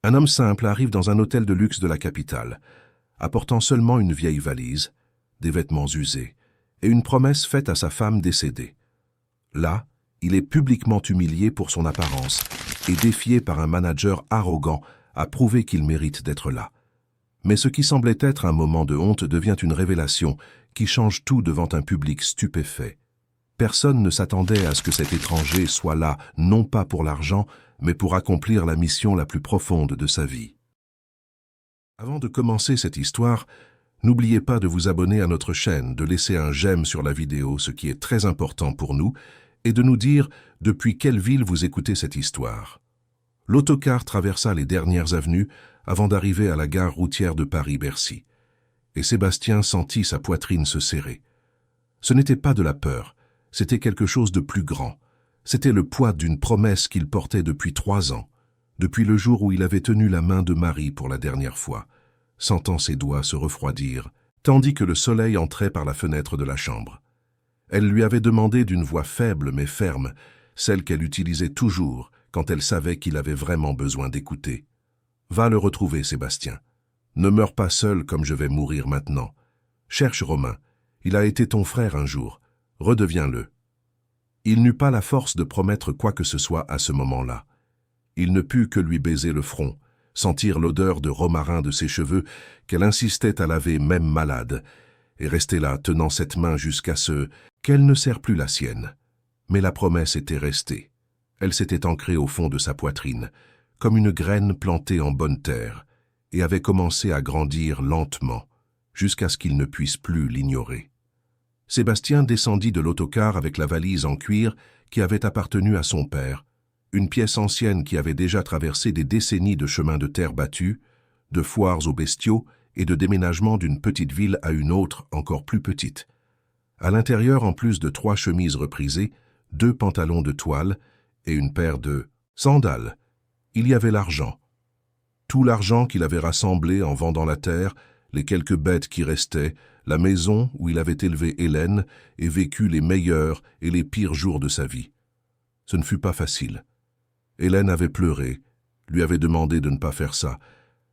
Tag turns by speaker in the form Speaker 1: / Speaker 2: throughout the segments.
Speaker 1: Un homme simple arrive dans un hôtel de luxe de la capitale, apportant seulement une vieille valise, des vêtements usés et une promesse faite à sa femme décédée. Là, il est publiquement humilié pour son apparence et défié par un manager arrogant à prouver qu'il mérite d'être là. Mais ce qui semblait être un moment de honte devient une révélation qui change tout devant un public stupéfait. Personne ne s'attendait à ce que cet étranger soit là, non pas pour l'argent, mais pour accomplir la mission la plus profonde de sa vie. Avant de commencer cette histoire, n'oubliez pas de vous abonner à notre chaîne, de laisser un j'aime sur la vidéo, ce qui est très important pour nous, et de nous dire depuis quelle ville vous écoutez cette histoire. L'autocar traversa les dernières avenues avant d'arriver à la gare routière de Paris-Bercy. Et Sébastien sentit sa poitrine se serrer. Ce n'était pas de la peur, c'était quelque chose de plus grand. C'était le poids d'une promesse qu'il portait depuis 3 ans, depuis le jour où il avait tenu la main de Marie pour la dernière fois, sentant ses doigts se refroidir, tandis que le soleil entrait par la fenêtre de la chambre. Elle lui avait demandé d'une voix faible mais ferme, celle qu'elle utilisait toujours quand elle savait qu'il avait vraiment besoin d'écouter. « Va le retrouver, Sébastien. Ne meurs pas seul comme je vais mourir maintenant. Cherche Romain. Il a été ton frère un jour. Redeviens-le. » Il n'eut pas la force de promettre quoi que ce soit à ce moment-là. Il ne put que lui baiser le front, sentir l'odeur de romarin de ses cheveux qu'elle insistait à laver même malade, et rester là tenant cette main jusqu'à ce qu'elle ne serre plus la sienne. Mais la promesse était restée. Elle s'était ancrée au fond de sa poitrine, comme une graine plantée en bonne terre, et avait commencé à grandir lentement, jusqu'à ce qu'il ne puisse plus l'ignorer. Sébastien descendit de l'autocar avec la valise en cuir qui avait appartenu à son père, une pièce ancienne qui avait déjà traversé des décennies de chemins de terre battus, de foires aux bestiaux et de déménagement d'une petite ville à une autre encore plus petite. À l'intérieur, en plus de 3 chemises reprisées, 2 pantalons de toile et une paire de sandales, il y avait l'argent. Tout l'argent qu'il avait rassemblé en vendant la terre, les quelques bêtes qui restaient, la maison où il avait élevé Hélène et vécu les meilleurs et les pires jours de sa vie. Ce ne fut pas facile. Hélène avait pleuré, lui avait demandé de ne pas faire ça,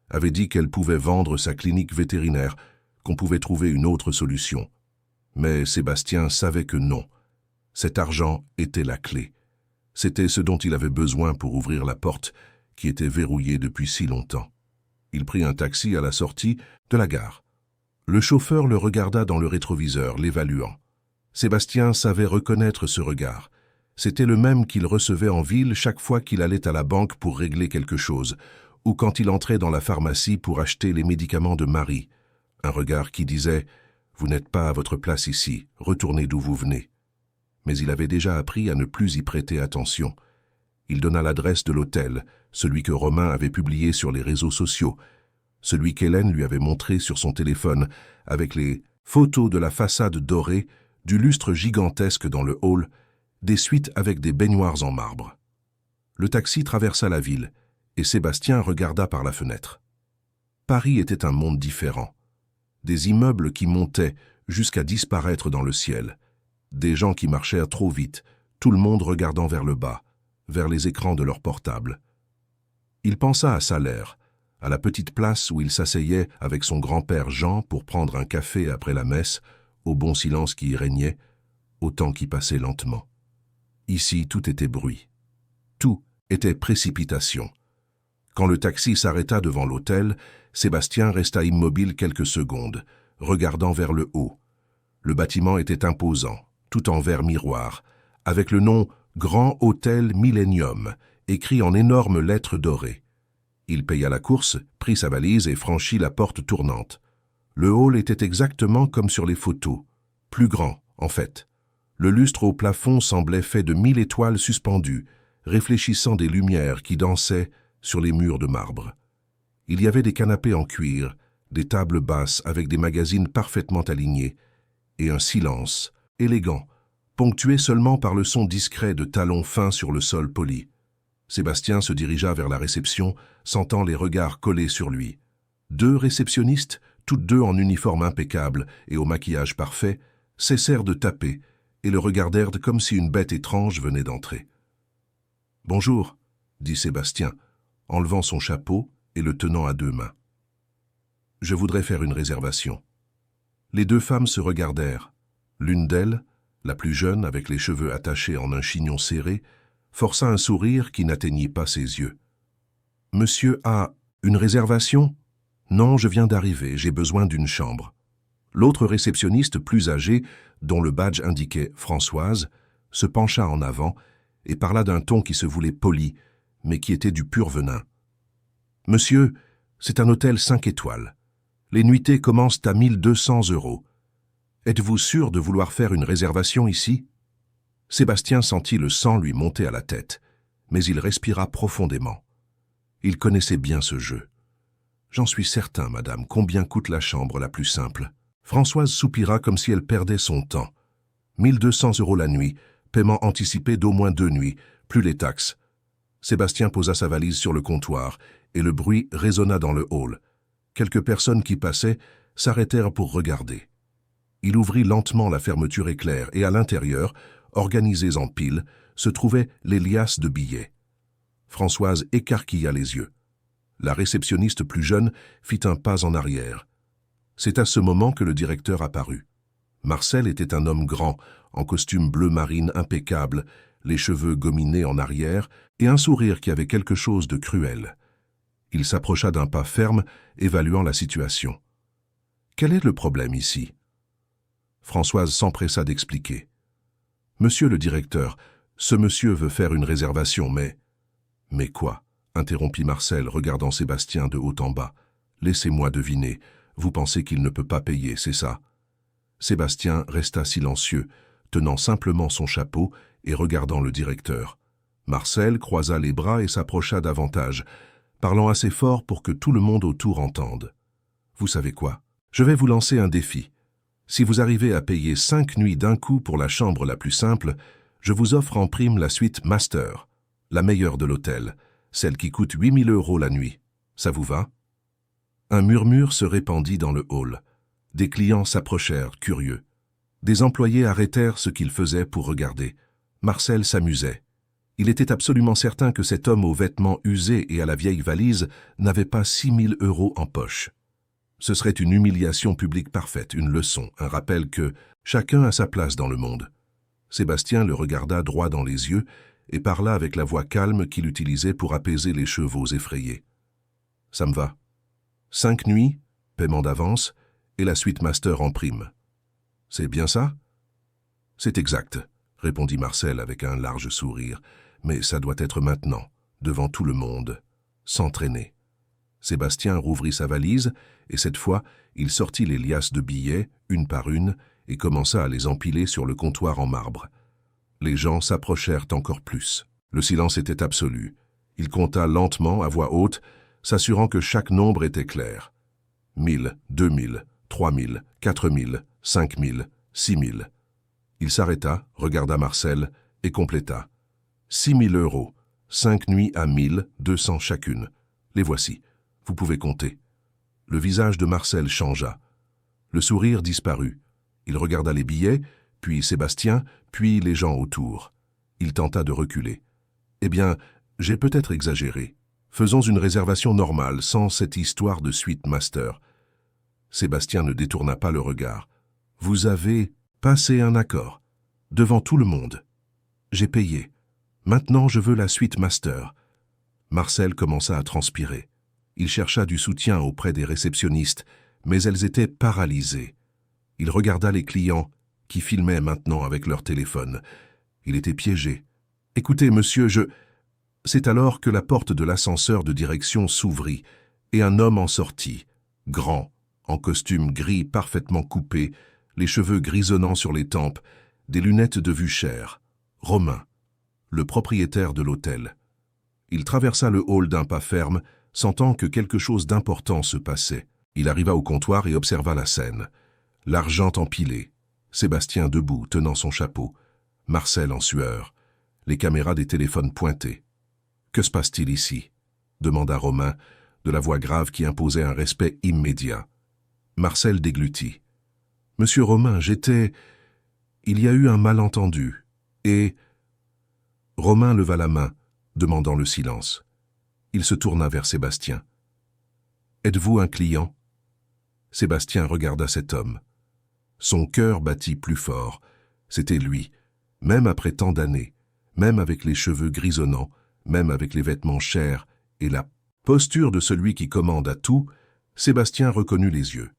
Speaker 1: avait dit qu'elle pouvait vendre sa clinique vétérinaire, qu'on pouvait trouver une autre solution. Mais Sébastien savait que non. Cet argent était la clé. C'était ce dont il avait besoin pour ouvrir la porte, qui était verrouillée depuis si longtemps. Il prit un taxi à la sortie de la gare. Le chauffeur le regarda dans le rétroviseur, l'évaluant. Sébastien savait reconnaître ce regard. C'était le même qu'il recevait en ville chaque fois qu'il allait à la banque pour régler quelque chose, ou quand il entrait dans la pharmacie pour acheter les médicaments de Marie. Un regard qui disait « Vous n'êtes pas à votre place ici, retournez d'où vous venez ». Mais il avait déjà appris à ne plus y prêter attention. Il donna l'adresse de l'hôtel, celui que Romain avait publié sur les réseaux sociaux, celui qu'Hélène lui avait montré sur son téléphone, avec les photos de la façade dorée, du lustre gigantesque dans le hall, des suites avec des baignoires en marbre. Le taxi traversa la ville, et Sébastien regarda par la fenêtre. Paris était un monde différent. Des immeubles qui montaient jusqu'à disparaître dans le ciel, des gens qui marchèrent trop vite, tout le monde regardant vers le bas, vers les écrans de leur portable. Il pensa à Salaire, à la petite place où il s'asseyait avec son grand-père Jean pour prendre un café après la messe, au bon silence qui y régnait, au temps qui passait lentement. Ici, tout était bruit. Tout était précipitation. Quand le taxi s'arrêta devant l'hôtel, Sébastien resta immobile quelques secondes, regardant vers le haut. Le bâtiment était imposant, tout en verre miroir, avec le nom « Grand Hôtel Millennium » écrit en énormes lettres dorées. Il paya la course, prit sa valise et franchit la porte tournante. Le hall était exactement comme sur les photos, plus grand, en fait. Le lustre au plafond semblait fait de 1000 étoiles suspendues, réfléchissant des lumières qui dansaient sur les murs de marbre. Il y avait des canapés en cuir, des tables basses avec des magazines parfaitement alignés, et un silence, élégant, ponctué seulement par le son discret de talons fins sur le sol poli. Sébastien se dirigea vers la réception, sentant les regards collés sur lui. 2 réceptionnistes, toutes 2 en uniforme impeccable et au maquillage parfait, cessèrent de taper et le regardèrent comme si une bête étrange venait d'entrer. « Bonjour », dit Sébastien, enlevant son chapeau et le tenant à deux mains. « Je voudrais faire une réservation. » Les deux femmes se regardèrent. L'une d'elles, la plus jeune, avec les cheveux attachés en un chignon serré, força un sourire qui n'atteignit pas ses yeux. « Monsieur a une réservation ? Non, je viens d'arriver, j'ai besoin d'une chambre. » L'autre réceptionniste plus âgée, dont le badge indiquait « Françoise », se pencha en avant et parla d'un ton qui se voulait poli, mais qui était du pur venin. « Monsieur, c'est un hôtel 5 étoiles. Les nuitées commencent à 1200 €. Êtes-vous sûr de vouloir faire une réservation ici ?» Sébastien sentit le sang lui monter à la tête, mais il respira profondément. Il connaissait bien ce jeu. « J'en suis certain, madame, combien coûte la chambre la plus simple ?» Françoise soupira comme si elle perdait son temps. 1200 € la nuit, paiement anticipé d'au moins 2 nuits, plus les taxes. Sébastien posa sa valise sur le comptoir et le bruit résonna dans le hall. Quelques personnes qui passaient s'arrêtèrent pour regarder. Il ouvrit lentement la fermeture éclair et à l'intérieur, organisées en piles, se trouvaient les liasses de billets. Françoise écarquilla les yeux. La réceptionniste plus jeune fit un pas en arrière. C'est à ce moment que le directeur apparut. Marcel était un homme grand, en costume bleu marine impeccable, les cheveux gominés en arrière et un sourire qui avait quelque chose de cruel. Il s'approcha d'un pas ferme, évaluant la situation. « Quel est le problème ici ?» Françoise s'empressa d'expliquer. « Monsieur le directeur, ce monsieur veut faire une réservation, mais... »« Mais quoi ?» interrompit Marcel, regardant Sébastien de haut en bas. « Laissez-moi deviner. Vous pensez qu'il ne peut pas payer, c'est ça ?» Sébastien resta silencieux, tenant simplement son chapeau et regardant le directeur. Marcel croisa les bras et s'approcha davantage, parlant assez fort pour que tout le monde autour entende. « Vous savez quoi? Je vais vous lancer un défi. Si vous arrivez à payer 5 nuits d'un coup pour la chambre la plus simple, je vous offre en prime la suite Master, la meilleure de l'hôtel, celle qui coûte 8 000 € la nuit. Ça vous va ?» Un murmure se répandit dans le hall. Des clients s'approchèrent, curieux. Des employés arrêtèrent ce qu'ils faisaient pour regarder. Marcel s'amusait. Il était absolument certain que cet homme aux vêtements usés et à la vieille valise n'avait pas 6 000 € en poche. Ce serait une humiliation publique parfaite, une leçon, un rappel que chacun a sa place dans le monde. Sébastien le regarda droit dans les yeux et parla avec la voix calme qu'il utilisait pour apaiser les chevaux effrayés. « Ça me va. 5 nuits, paiement d'avance, et la suite master en prime. C'est bien ça ?»« C'est exact, » répondit Marcel avec un large sourire, « mais ça doit être maintenant, devant tout le monde, sans traîner. » Sébastien rouvrit sa valise, et cette fois, il sortit les liasses de billets, une par une, et commença à les empiler sur le comptoir en marbre. Les gens s'approchèrent encore plus. Le silence était absolu. Il compta lentement, à voix haute, s'assurant que chaque nombre était clair. 1000, 2000, 3000, 4000, 5000, 6000. Il s'arrêta, regarda Marcel et compléta. 6 000 €, 5 nuits à 1200 chacune. Les voici. Vous pouvez compter. Le visage de Marcel changea. Le sourire disparut. Il regarda les billets, puis Sébastien, puis les gens autour. Il tenta de reculer. « Eh bien, j'ai peut-être exagéré. Faisons une réservation normale, sans cette histoire de suite master. » Sébastien ne détourna pas le regard. « Vous avez passé un accord. Devant tout le monde. J'ai payé. Maintenant, je veux la suite master. » Marcel commença à transpirer. Il chercha du soutien auprès des réceptionnistes, mais elles étaient paralysées. Il regarda les clients, qui filmaient maintenant avec leur téléphone. Il était piégé. « Écoutez, monsieur, je... » C'est alors que la porte de l'ascenseur de direction s'ouvrit, et un homme en sortit, grand, en costume gris parfaitement coupé, les cheveux grisonnants sur les tempes, des lunettes de vue chère. Romain, le propriétaire de l'hôtel. Il traversa le hall d'un pas ferme, sentant que quelque chose d'important se passait. Il arriva au comptoir et observa la scène. L'argent empilé, Sébastien debout, tenant son chapeau, Marcel en sueur, les caméras des téléphones pointées. « Que se passe-t-il ici ?» demanda Romain, de la voix grave qui imposait un respect immédiat. Marcel déglutit. « Monsieur Romain, j'étais... Il y a eu un malentendu, et... » Romain leva la main, demandant le silence. Il se tourna vers Sébastien. Êtes-vous un client » Sébastien regarda cet homme. Son cœur battit plus fort. C'était lui, même après tant d'années, même avec les cheveux grisonnants, même avec les vêtements chers et la posture de celui qui commande à tout, Sébastien reconnut les yeux.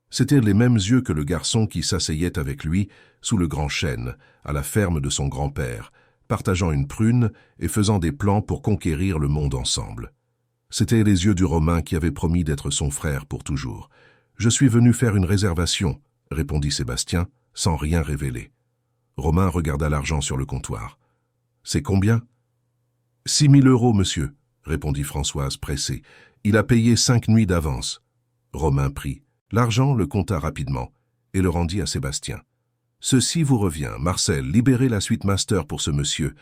Speaker 1: C'étaient les mêmes yeux que le garçon qui s'asseyait avec lui sous le grand chêne, à la ferme de son grand-père, partageant une prune et faisant des plans pour conquérir le monde ensemble. C'étaient les yeux du Romain qui avait promis d'être son frère pour toujours. « Je suis venu faire une réservation », répondit Sébastien, sans rien révéler. Romain regarda l'argent sur le comptoir. « C'est combien ?»« 6 000 €, monsieur », répondit Françoise pressée. « Il a payé 5 nuits d'avance. » Romain prit l'argent, le compta rapidement et le rendit à Sébastien. « Ceci vous revient. Marcel, libérez la suite master pour ce monsieur,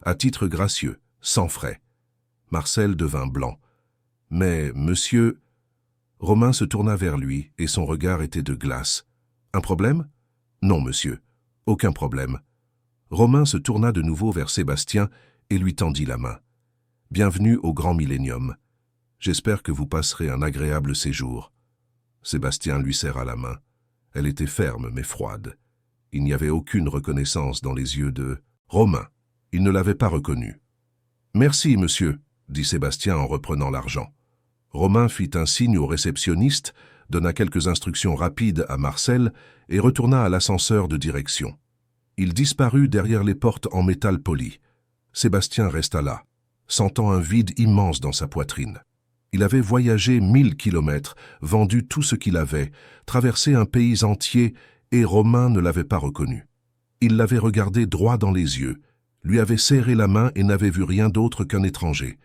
Speaker 1: à titre gracieux, sans frais. » Marcel devint blanc. « Mais, monsieur... » Romain se tourna vers lui et son regard était de glace. « Un problème ?»« Non, monsieur. Aucun problème. » Romain se tourna de nouveau vers Sébastien et lui tendit la main. « Bienvenue au Grand Millénium. J'espère que vous passerez un agréable séjour. » Sébastien lui serra la main. Elle était ferme mais froide. Il n'y avait aucune reconnaissance dans les yeux de Romain. Il ne l'avait pas reconnu. « Merci, monsieur, » dit Sébastien en reprenant l'argent. Romain fit un signe au réceptionniste, donna quelques instructions rapides à Marcel et retourna à l'ascenseur de direction. Il disparut derrière les portes en métal poli. Sébastien resta là, sentant un vide immense dans sa poitrine. Il avait voyagé 1000 kilomètres, vendu tout ce qu'il avait, traversé un pays entier, et Romain ne l'avait pas reconnu. Il l'avait regardé droit dans les yeux, lui avait serré la main et n'avait vu rien d'autre qu'un étranger.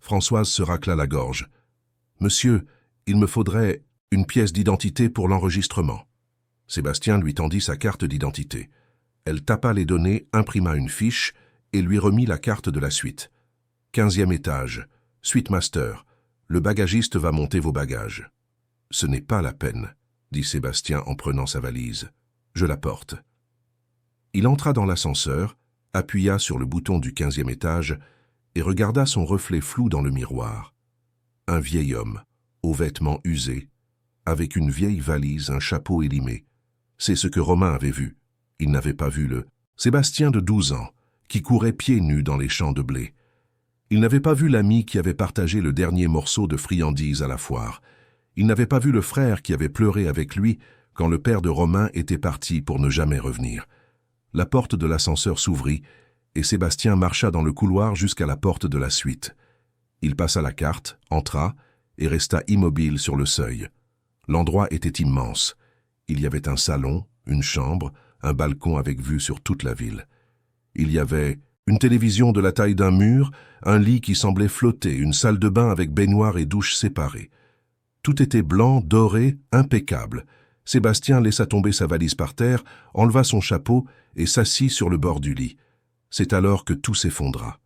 Speaker 1: Françoise se racla la gorge. « Monsieur, il me faudrait une pièce d'identité pour l'enregistrement. » Sébastien lui tendit sa carte d'identité. Elle tapa les données, imprima une fiche et lui remit la carte de la suite. « 15e étage, suite master. Le bagagiste va monter vos bagages. »« Ce n'est pas la peine, » dit Sébastien en prenant sa valise. « Je la porte. » Il entra dans l'ascenseur, appuya sur le bouton du 15e étage et regarda son reflet flou dans le miroir. Un vieil homme, aux vêtements usés, avec une vieille valise, un chapeau élimé. C'est ce que Romain avait vu. Il n'avait pas vu le Sébastien de 12 ans, qui courait pieds nus dans les champs de blé. Il n'avait pas vu l'ami qui avait partagé le dernier morceau de friandise à la foire. Il n'avait pas vu le frère qui avait pleuré avec lui quand le père de Romain était parti pour ne jamais revenir. La porte de l'ascenseur s'ouvrit et Sébastien marcha dans le couloir jusqu'à la porte de la suite. Il passa la carte, entra et resta immobile sur le seuil. L'endroit était immense. Il y avait un salon, une chambre, un balcon avec vue sur toute la ville. Il y avait une télévision de la taille d'un mur, un lit qui semblait flotter, une salle de bain avec baignoire et douche séparées. Tout était blanc, doré, impeccable. Sébastien laissa tomber sa valise par terre, enleva son chapeau et s'assit sur le bord du lit. C'est alors que tout s'effondra.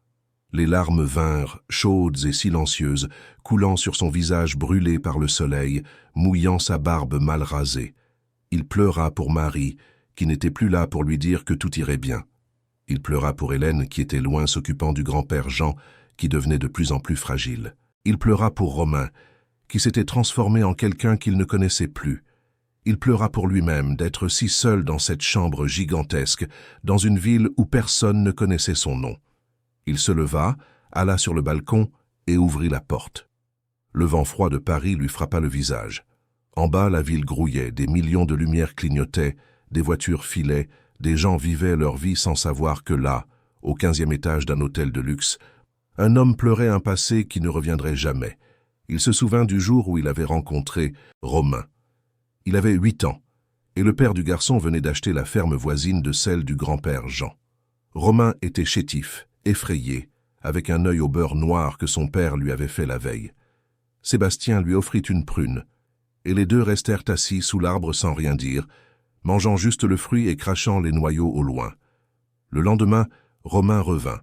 Speaker 1: Les larmes vinrent, chaudes et silencieuses, coulant sur son visage brûlé par le soleil, mouillant sa barbe mal rasée. Il pleura pour Marie, qui n'était plus là pour lui dire que tout irait bien. Il pleura pour Hélène, qui était loin s'occupant du grand-père Jean, qui devenait de plus en plus fragile. Il pleura pour Romain, qui s'était transformé en quelqu'un qu'il ne connaissait plus. Il pleura pour lui-même d'être si seul dans cette chambre gigantesque, dans une ville où personne ne connaissait son nom. Il se leva, alla sur le balcon et ouvrit la porte. Le vent froid de Paris lui frappa le visage. En bas, la ville grouillait, des millions de lumières clignotaient, des voitures filaient, des gens vivaient leur vie sans savoir que là, au 15e étage d'un hôtel de luxe, un homme pleurait un passé qui ne reviendrait jamais. Il se souvint du jour où il avait rencontré Romain. Il avait 8 ans, et le père du garçon venait d'acheter la ferme voisine de celle du grand-père Jean. Romain était chétif, effrayé, avec un œil au beurre noir que son père lui avait fait la veille. Sébastien lui offrit une prune, et les deux restèrent assis sous l'arbre sans rien dire, mangeant juste le fruit et crachant les noyaux au loin. Le lendemain, Romain revint,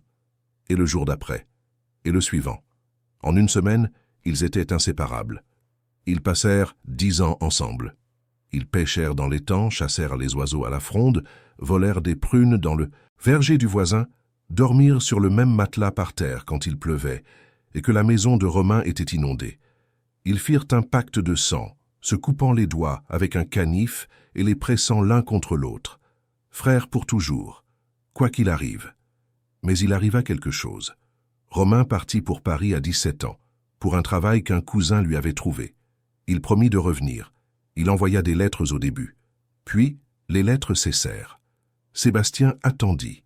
Speaker 1: et le jour d'après, et le suivant. En une semaine, ils étaient inséparables. Ils passèrent 10 ans ensemble. Ils pêchèrent dans l'étang, chassèrent les oiseaux à la fronde, volèrent des prunes dans le verger du voisin, dormirent sur le même matelas par terre quand il pleuvait et que la maison de Romain était inondée. Ils firent un pacte de sang, se coupant les doigts avec un canif et les pressant l'un contre l'autre. Frères pour toujours, quoi qu'il arrive. Mais il arriva quelque chose. Romain partit pour Paris à 17 ans, pour un travail qu'un cousin lui avait trouvé. Il promit de revenir. Il envoya des lettres au début. Puis, les lettres cessèrent. Sébastien attendit.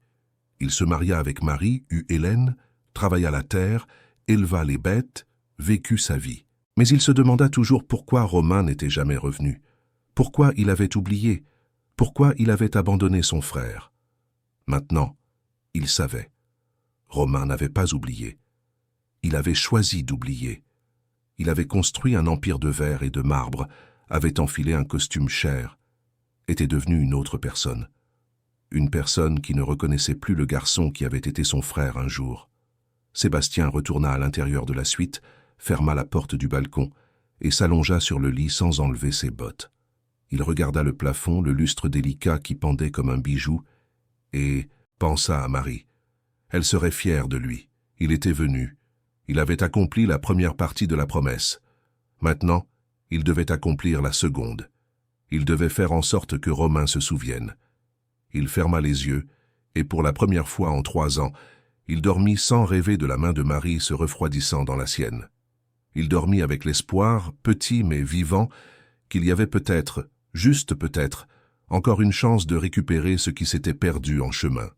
Speaker 1: Il se maria avec Marie, eut Hélène, travailla la terre, éleva les bêtes, vécut sa vie. Mais il se demanda toujours pourquoi Romain n'était jamais revenu. Pourquoi il avait oublié? Pourquoi il avait abandonné son frère? Maintenant, il savait. Romain n'avait pas oublié. Il avait choisi d'oublier. Il avait construit un empire de verre et de marbre, avait enfilé un costume cher, était devenu une autre personne. Une personne qui ne reconnaissait plus le garçon qui avait été son frère un jour. Sébastien retourna à l'intérieur de la suite, ferma la porte du balcon et s'allongea sur le lit sans enlever ses bottes. Il regarda le plafond, le lustre délicat qui pendait comme un bijou, et pensa à Marie. Elle serait fière de lui. Il était venu. Il avait accompli la première partie de la promesse. Maintenant, il devait accomplir la seconde. Il devait faire en sorte que Romain se souvienne. Il ferma les yeux, et pour la première fois en 3 ans, il dormit sans rêver de la main de Marie se refroidissant dans la sienne. Il dormit avec l'espoir, petit mais vivant, qu'il y avait peut-être, juste peut-être, encore une chance de récupérer ce qui s'était perdu en chemin.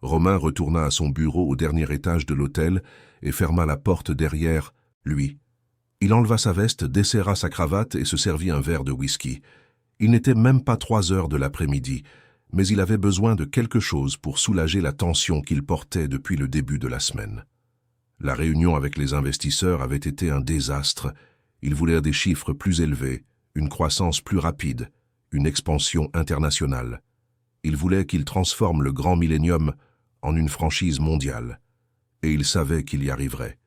Speaker 1: Romain retourna à son bureau au dernier étage de l'hôtel et ferma la porte derrière lui. Il enleva sa veste, desserra sa cravate et se servit un verre de whisky. Il n'était même pas 3 heures de l'après-midi, mais il avait besoin de quelque chose pour soulager la tension qu'il portait depuis le début de la semaine. La réunion avec les investisseurs avait été un désastre. Ils voulaient des chiffres plus élevés, une croissance plus rapide, une expansion internationale. Ils voulaient qu'il transforme le Grand Millennium en une franchise mondiale. Et il savait qu'il y arriverait.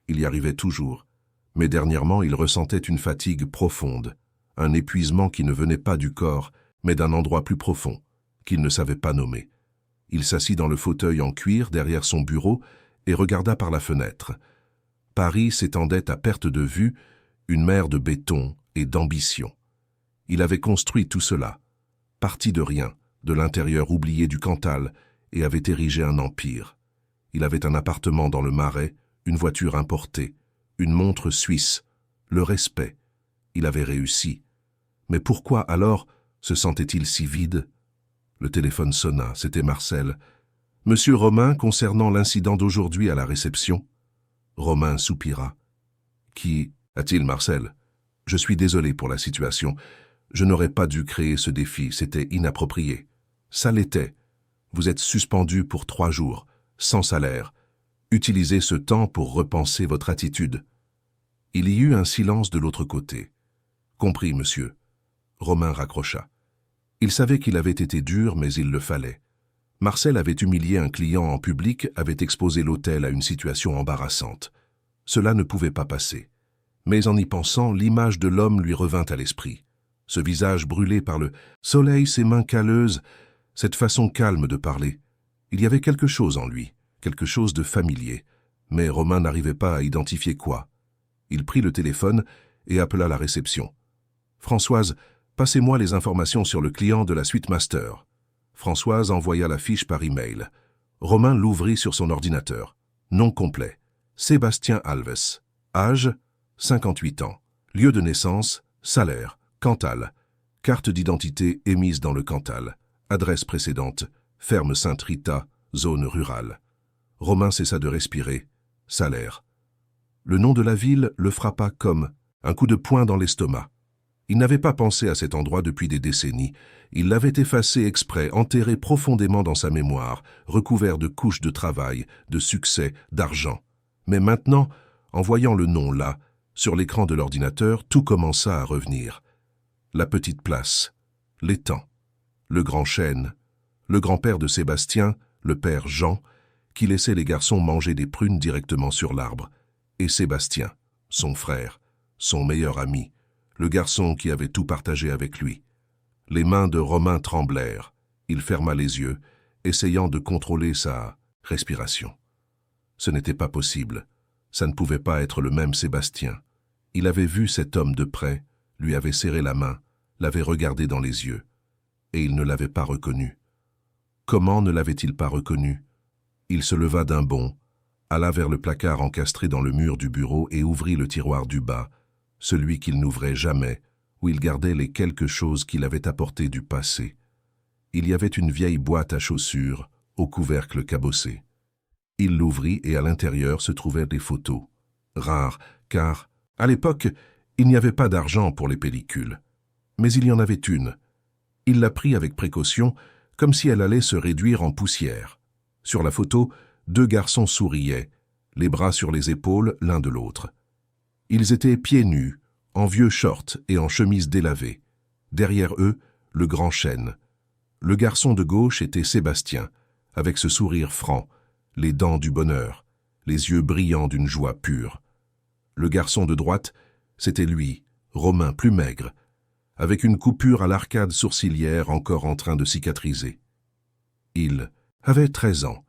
Speaker 1: Il y arrivait toujours. Mais dernièrement, il ressentait une fatigue profonde, un épuisement qui ne venait pas du corps, mais d'un endroit plus profond, qu'il ne savait pas nommer. Il s'assit dans le fauteuil en cuir derrière son bureau et regarda par la fenêtre. Paris s'étendait à perte de vue, une mer de béton et d'ambition. Il avait construit tout cela, parti de rien, de l'intérieur oublié du Cantal, et avait érigé un empire. Il avait un appartement dans le Marais, une voiture importée, une montre suisse, le respect. Il avait réussi. Mais pourquoi alors se sentait-il si vide? Le téléphone sonna, c'était Marcel. « Monsieur Romain, concernant l'incident d'aujourd'hui à la réception ?» Romain soupira. « Qui a-t-il, Marcel? Je suis désolé pour la situation. Je n'aurais pas dû créer ce défi, c'était inapproprié. Ça l'était. Vous êtes suspendu pour 3 jours, sans salaire. Utilisez ce temps pour repenser votre attitude. » Il y eut un silence de l'autre côté. « Compris, monsieur. » Romain raccrocha. Il savait qu'il avait été dur, mais il le fallait. Marcel avait humilié un client en public, avait exposé l'hôtel à une situation embarrassante. Cela ne pouvait pas passer. Mais en y pensant, l'image de l'homme lui revint à l'esprit. Ce visage brûlé par le soleil, ses mains calleuses, cette façon calme de parler. Il y avait quelque chose en lui, quelque chose de familier. Mais Romain n'arrivait pas à identifier quoi. Il prit le téléphone et appela la réception. « Françoise, passez-moi les informations sur le client de la suite master. » Françoise envoya la fiche par email. Romain l'ouvrit sur son ordinateur. Nom complet. Sébastien Alves. Âge 58 ans. Lieu de naissance salaire Cantal. Carte d'identité émise dans le Cantal. Adresse précédente ferme Sainte-Rita, zone rurale. Romain cessa de respirer. Salaire. Le nom de la ville le frappa comme un coup de poing dans l'estomac. Il n'avait pas pensé à cet endroit depuis des décennies. Il l'avait effacé exprès, enterré profondément dans sa mémoire, recouvert de couches de travail, de succès, d'argent. Mais maintenant, en voyant le nom là, sur l'écran de l'ordinateur, tout commença à revenir. La petite place, l'étang, le grand chêne, le grand-père de Sébastien, le père Jean, qui laissait les garçons manger des prunes directement sur l'arbre, et Sébastien, son frère, son meilleur ami, le garçon qui avait tout partagé avec lui. Les mains de Romain tremblèrent. Il ferma les yeux, essayant de contrôler sa respiration. Ce n'était pas possible. Ça ne pouvait pas être le même Sébastien. Il avait vu cet homme de près, lui avait serré la main, l'avait regardé dans les yeux, et il ne l'avait pas reconnu. Comment ne l'avait-il pas reconnu? Il se leva d'un bond, alla vers le placard encastré dans le mur du bureau et ouvrit le tiroir du bas, celui qu'il n'ouvrait jamais, où il gardait les quelques choses qu'il avait apportées du passé. Il y avait une vieille boîte à chaussures, au couvercle cabossé. Il l'ouvrit et à l'intérieur se trouvaient des photos. Rares, car, à l'époque, il n'y avait pas d'argent pour les pellicules. Mais il y en avait une. Il la prit avec précaution, comme si elle allait se réduire en poussière. Sur la photo, 2 garçons souriaient, les bras sur les épaules l'un de l'autre. Ils étaient pieds nus, en vieux shorts et en chemise délavée. Derrière eux, le grand chêne. Le garçon de gauche était Sébastien, avec ce sourire franc, les dents du bonheur, les yeux brillants d'une joie pure. Le garçon de droite, c'était lui, Romain plus maigre, avec une coupure à l'arcade sourcilière encore en train de cicatriser. Il avait 13 ans.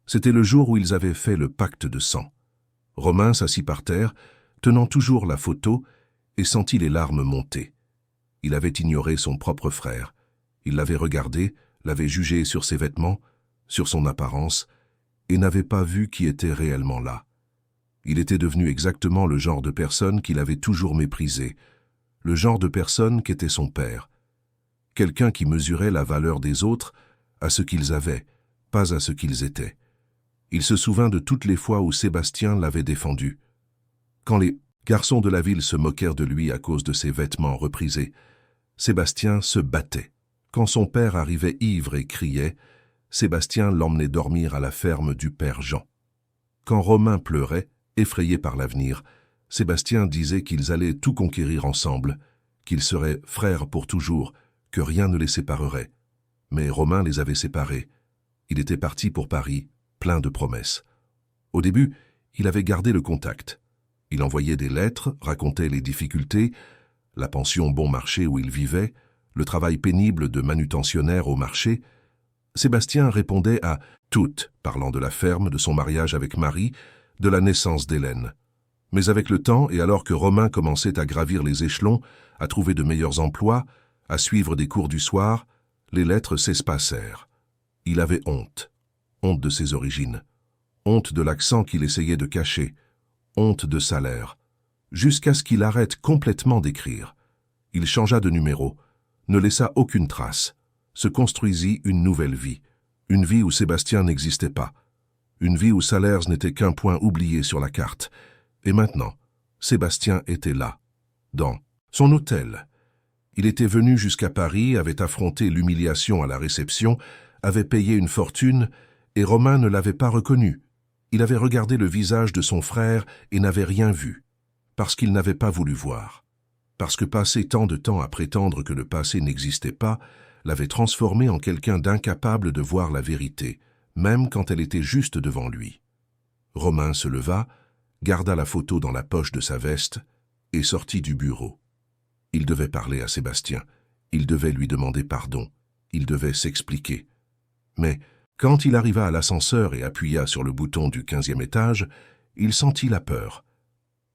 Speaker 1: C'était le jour où ils avaient fait le pacte de sang. Romain s'assit par terre, tenant toujours la photo, et sentit les larmes monter. Il avait ignoré son propre frère. Il l'avait regardé, l'avait jugé sur ses vêtements, sur son apparence, et n'avait pas vu qui était réellement là. Il était devenu exactement le genre de personne qu'il avait toujours méprisé, le genre de personne qu'était son père. Quelqu'un qui mesurait la valeur des autres à ce qu'ils avaient, pas à ce qu'ils étaient. Il se souvint de toutes les fois où Sébastien l'avait défendu. Quand les garçons de la ville se moquèrent de lui à cause de ses vêtements reprisés, Sébastien se battait. Quand son père arrivait ivre et criait, Sébastien l'emmenait dormir à la ferme du père Jean. Quand Romain pleurait, effrayé par l'avenir, Sébastien disait qu'ils allaient tout conquérir ensemble, qu'ils seraient frères pour toujours, que rien ne les séparerait. Mais Romain les avait séparés. Il était parti pour Paris, plein de promesses. Au début, il avait gardé le contact. Il envoyait des lettres, racontait les difficultés, la pension bon marché où il vivait, le travail pénible de manutentionnaire au marché. Sébastien répondait à toutes, parlant de la ferme, de son mariage avec Marie, de la naissance d'Hélène. Mais avec le temps, et alors que Romain commençait à gravir les échelons, à trouver de meilleurs emplois, à suivre des cours du soir, les lettres s'espacèrent. Il avait honte de ses origines, honte de l'accent qu'il essayait de cacher, honte de salaire, jusqu'à ce qu'il arrête complètement d'écrire. Il changea de numéro, ne laissa aucune trace, se construisit une nouvelle vie, une vie où Sébastien n'existait pas, une vie où Salers n'était qu'un point oublié sur la carte. Et maintenant, Sébastien était là, dans son hôtel. Il était venu jusqu'à Paris, avait affronté l'humiliation à la réception, avait payé une fortune, et Romain ne l'avait pas reconnu. Il avait regardé le visage de son frère et n'avait rien vu, parce qu'il n'avait pas voulu voir. Parce que passer tant de temps à prétendre que le passé n'existait pas, l'avait transformé en quelqu'un d'incapable de voir la vérité, même quand elle était juste devant lui. Romain se leva, garda la photo dans la poche de sa veste et sortit du bureau. Il devait parler à Sébastien, il devait lui demander pardon, il devait s'expliquer. Mais quand il arriva à l'ascenseur et appuya sur le bouton du 15e étage, il sentit la peur.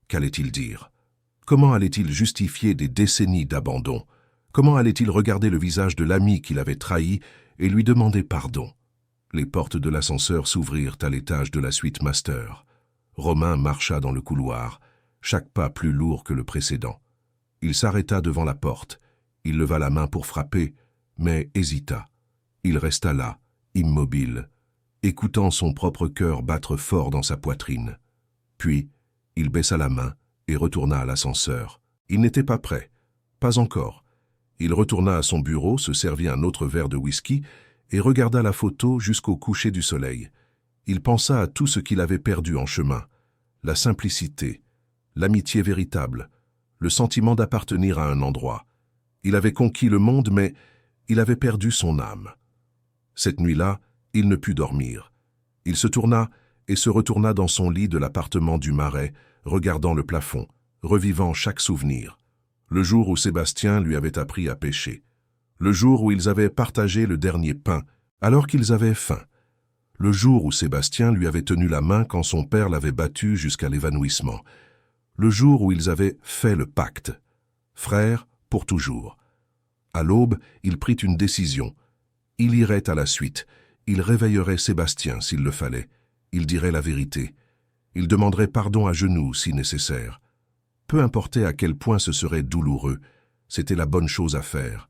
Speaker 1: Qu'allait-il dire? Comment allait-il justifier des décennies d'abandon? Comment allait-il regarder le visage de l'ami qu'il avait trahi et lui demander pardon? Les portes de l'ascenseur s'ouvrirent à l'étage de la suite master. Romain marcha dans le couloir, chaque pas plus lourd que le précédent. Il s'arrêta devant la porte. Il leva la main pour frapper, mais hésita. Il resta là, immobile, écoutant son propre cœur battre fort dans sa poitrine. Puis, il baissa la main et retourna à l'ascenseur. Il n'était pas prêt. Pas encore. Il retourna à son bureau, se servit un autre verre de whisky et regarda la photo jusqu'au coucher du soleil. Il pensa à tout ce qu'il avait perdu en chemin. La simplicité, l'amitié véritable, le sentiment d'appartenir à un endroit. Il avait conquis le monde, mais il avait perdu son âme. Cette nuit-là, il ne put dormir. Il se tourna et se retourna dans son lit de l'appartement du Marais, regardant le plafond, revivant chaque souvenir. Le jour où Sébastien lui avait appris à pêcher. Le jour où ils avaient partagé le dernier pain, alors qu'ils avaient faim. Le jour où Sébastien lui avait tenu la main quand son père l'avait battu jusqu'à l'évanouissement. le jour où ils avaient fait le pacte. Frères pour toujours. À l'aube, il prit une décision. Il irait à la suite. Il réveillerait Sébastien s'il le fallait. Il dirait la vérité. Il demanderait pardon à genoux si nécessaire. Peu importait à quel point ce serait douloureux, c'était la bonne chose à faire.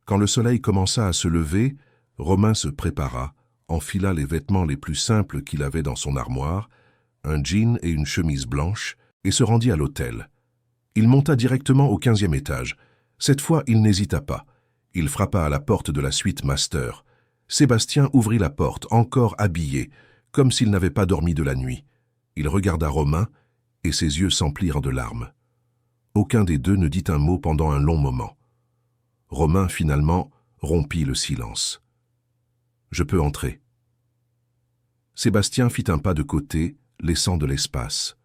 Speaker 1: Quand le soleil commença à se lever, Romain se prépara, enfila les vêtements les plus simples qu'il avait dans son armoire, un jean et une chemise blanche, et se rendit à l'hôtel. Il monta directement au 15e étage. Cette fois, il n'hésita pas. Il frappa à la porte de la suite master. Sébastien ouvrit la porte, encore habillé, comme s'il n'avait pas dormi de la nuit. Il regarda Romain, et ses yeux s'emplirent de larmes. Aucun des deux ne dit un mot pendant un long moment. Romain, finalement, rompit le silence. « Je peux entrer. » Sébastien fit un pas de côté, laissant de l'espace.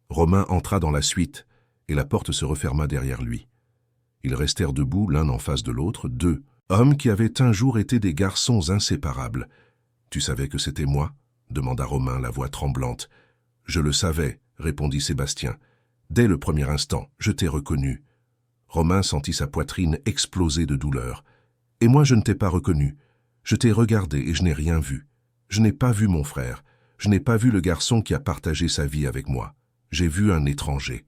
Speaker 1: Romain entra dans la suite, et la porte se referma derrière lui. Ils restèrent debout l'un en face de l'autre, deux hommes qui avaient un jour été des garçons inséparables. « Tu savais que c'était moi ?» demanda Romain, la voix tremblante. « Je le savais, » répondit Sébastien. « Dès le premier instant, je t'ai reconnu. » Romain sentit sa poitrine exploser de douleur. « Et moi, je ne t'ai pas reconnu. Je t'ai regardé et je n'ai rien vu. Je n'ai pas vu mon frère. Je n'ai pas vu le garçon qui a partagé sa vie avec moi. J'ai vu un étranger. »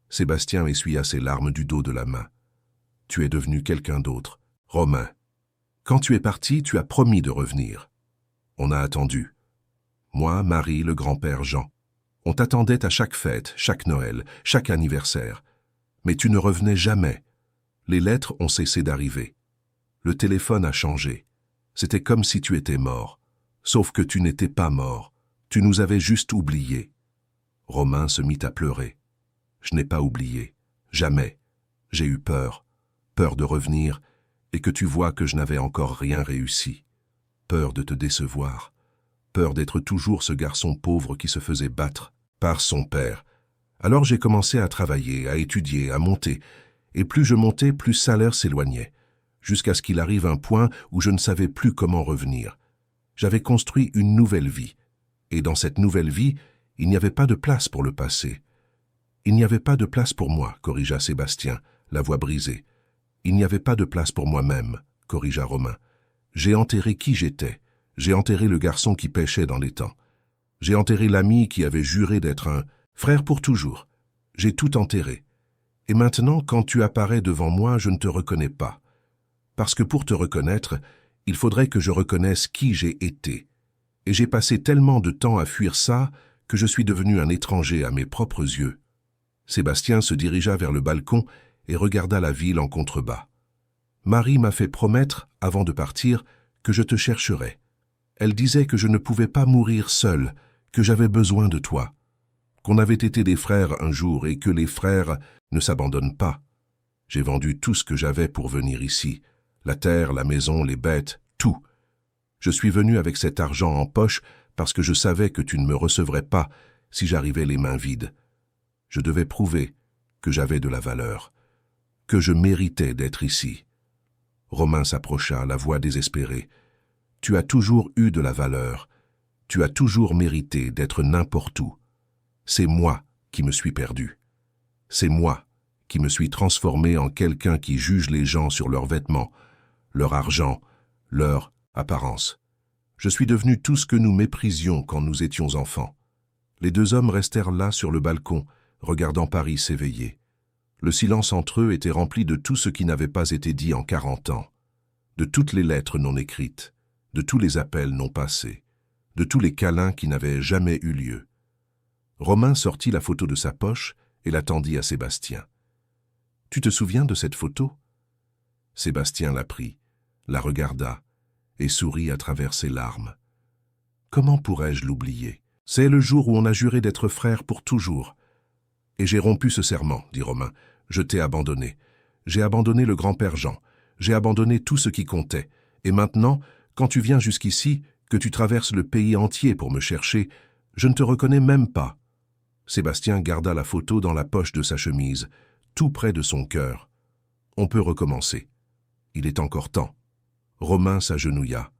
Speaker 1: Sébastien essuya ses larmes du dos de la main. « Tu es devenu quelqu'un d'autre. Romain. Quand tu es parti, tu as promis de revenir. On a attendu. Moi, Marie, le grand-père Jean. On t'attendait à chaque fête, chaque Noël, chaque anniversaire. Mais tu ne revenais jamais. Les lettres ont cessé d'arriver. Le téléphone a changé. C'était comme si tu étais mort. Sauf que tu n'étais pas mort. Tu nous avais juste oubliés. » Romain se mit à pleurer. « Je n'ai pas oublié. Jamais. J'ai eu peur. Peur de revenir et que tu vois que je n'avais encore rien réussi. Peur de te décevoir. Peur d'être toujours ce garçon pauvre qui se faisait battre par son père. Alors j'ai commencé à travailler, à étudier, à monter. Et plus je montais, plus salaire s'éloignait. Jusqu'à ce qu'il arrive un point où je ne savais plus comment revenir. J'avais construit une nouvelle vie. Et dans cette nouvelle vie, il n'y avait pas de place pour le passé. Il n'y avait pas de place pour moi, corrigea Sébastien, la voix brisée. Il n'y avait pas de place pour moi-même, corrigea Romain. J'ai enterré qui j'étais. J'ai enterré le garçon qui pêchait dans l'étang. J'ai enterré l'ami qui avait juré d'être un frère pour toujours. J'ai tout enterré. Et maintenant, quand tu apparais devant moi, je ne te reconnais pas. Parce que pour te reconnaître, il faudrait que je reconnaisse qui j'ai été. Et j'ai passé tellement de temps à fuir ça que je suis devenu un étranger à mes propres yeux. Sébastien se dirigea vers le balcon et regarda la ville en contrebas. Marie m'a fait promettre, avant de partir, que je te chercherais. Elle disait que je ne pouvais pas mourir seul, que j'avais besoin de toi, qu'on avait été des frères un jour et que les frères ne s'abandonnent pas. J'ai vendu tout ce que j'avais pour venir ici, la terre, la maison, les bêtes, tout. Je suis venu avec cet argent en poche parce que je savais que tu ne me recevrais pas si j'arrivais les mains vides. Je devais prouver que j'avais de la valeur, que je méritais d'être ici. Romain s'approcha, la voix désespérée. « Tu as toujours eu de la valeur. Tu as toujours mérité d'être n'importe où. C'est moi qui me suis perdu. C'est moi qui me suis transformé en quelqu'un qui juge les gens sur leurs vêtements, leur argent, leur apparence. Je suis devenu tout ce que nous méprisions quand nous étions enfants. » Les deux hommes restèrent là sur le balcon, regardant Paris s'éveiller. Le silence entre eux était rempli de tout ce qui n'avait pas été dit en 40 ans, de toutes les lettres non écrites, de tous les appels non passés, de tous les câlins qui n'avaient jamais eu lieu. Romain sortit la photo de sa poche et la tendit à Sébastien. « Tu te souviens de cette photo ?» Sébastien la prit, la regarda et sourit à travers ses larmes. « Comment pourrais-je l'oublier? C'est le jour où on a juré d'être frères pour toujours. » « Et j'ai rompu ce serment, » dit Romain. « Je t'ai abandonné. J'ai abandonné le grand-père Jean. J'ai abandonné tout ce qui comptait. Et maintenant, quand tu viens jusqu'ici, que tu traverses le pays entier pour me chercher, je ne te reconnais même pas. » Sébastien garda la photo dans la poche de sa chemise, tout près de son cœur. « On peut recommencer. Il est encore temps. » Romain s'agenouilla.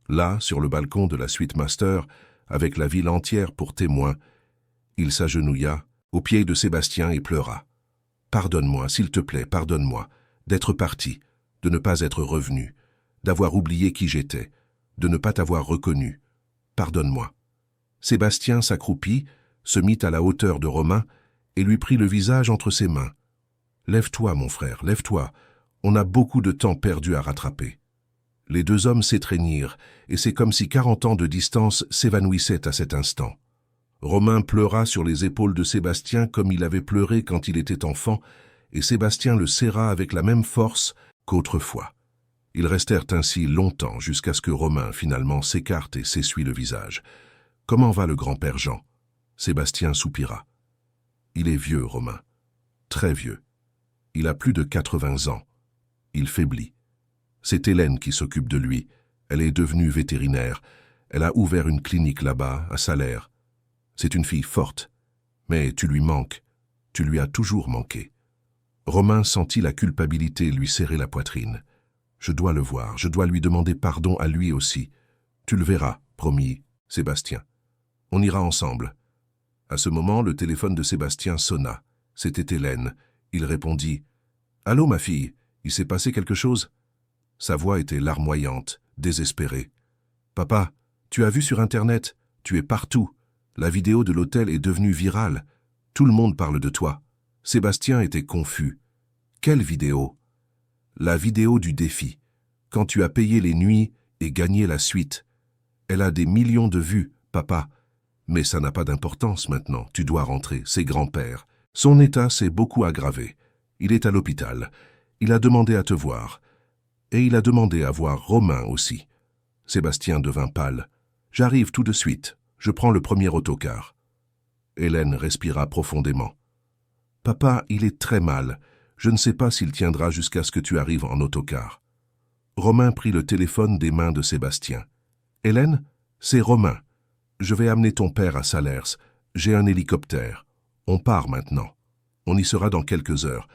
Speaker 1: Là, sur le balcon de la suite master, avec la ville entière pour témoin, il s'agenouilla aux pieds de Sébastien et pleura. « Pardonne-moi, s'il te plaît, pardonne-moi, d'être parti, de ne pas être revenu, d'avoir oublié qui j'étais, de ne pas t'avoir reconnu. Pardonne-moi. » Sébastien s'accroupit, se mit à la hauteur de Romain et lui prit le visage entre ses mains. « Lève-toi, mon frère, lève-toi. On a beaucoup de temps perdu à rattraper. » Les deux hommes s'étreignirent, et c'est comme si 40 ans de distance s'évanouissaient à cet instant. Romain pleura sur les épaules de Sébastien comme il avait pleuré quand il était enfant, et Sébastien le serra avec la même force qu'autrefois. Ils restèrent ainsi longtemps jusqu'à ce que Romain finalement s'écarte et s'essuie le visage. « Comment va le grand-père Jean ?» Sébastien soupira. « Il est vieux, Romain. Très vieux. Il a plus de 80 ans. Il faiblit. C'est Hélène qui s'occupe de lui. Elle est devenue vétérinaire. Elle a ouvert une clinique là-bas, à Salaire. C'est une fille forte. Mais tu lui manques. Tu lui as toujours manqué. » Romain sentit la culpabilité lui serrer la poitrine. « Je dois le voir, je dois lui demander pardon à lui aussi. Tu le verras, promis, Sébastien. On ira ensemble. » À ce moment, le téléphone de Sébastien sonna. C'était Hélène. Il répondit. « Allô, ma fille, il s'est passé quelque chose ?» Sa voix était larmoyante, désespérée. « Papa, tu as vu sur Internet, tu es partout. La vidéo de l'hôtel est devenue virale. Tout le monde parle de toi. » Sébastien était confus. « Quelle vidéo ?»« La vidéo du défi, quand tu as payé les nuits et gagné la suite. Elle a des millions de vues, papa. Mais ça n'a pas d'importance maintenant, tu dois rentrer, c'est grand-père. Son état s'est beaucoup aggravé. Il est à l'hôpital. Il a demandé à te voir. Et il a demandé à voir Romain aussi. » Sébastien devint pâle. « J'arrive tout de suite. Je prends le premier autocar. » Hélène respira profondément. « Papa, il est très mal. Je ne sais pas s'il tiendra jusqu'à ce que tu arrives en autocar. » Romain prit le téléphone des mains de Sébastien. « Hélène, c'est Romain. Je vais amener ton père à Salers. J'ai un hélicoptère. On part maintenant. On y sera dans quelques heures.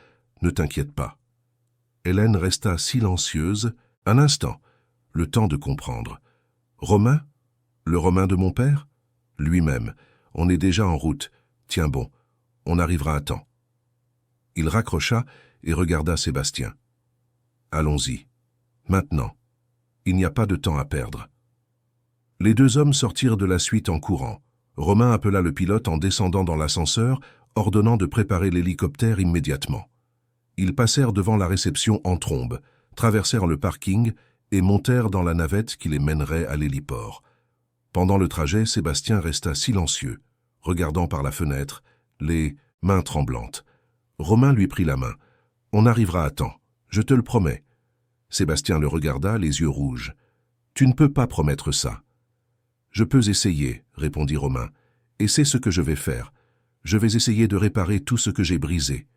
Speaker 1: Ne t'inquiète pas. » Hélène resta silencieuse un instant, le temps de comprendre. « Romain? Le Romain de mon père? Lui-même. On est déjà en route. Tiens bon, on arrivera à temps. » Il raccrocha et regarda Sébastien. « Allons-y. Maintenant. Il n'y a pas de temps à perdre. » Les deux hommes sortirent de la suite en courant. Romain appela le pilote en descendant dans l'ascenseur, ordonnant de préparer l'hélicoptère immédiatement. Ils passèrent devant la réception en trombe, traversèrent le parking et montèrent dans la navette qui les mènerait à l'héliport. Pendant le trajet, Sébastien resta silencieux, regardant par la fenêtre, les mains tremblantes. Romain lui prit la main. « On arrivera à temps, je te le promets. » Sébastien le regarda, les yeux rouges. « Tu ne peux pas promettre ça. »« Je peux essayer, » répondit Romain, « et c'est ce que je vais faire. Je vais essayer de réparer tout ce que j'ai brisé,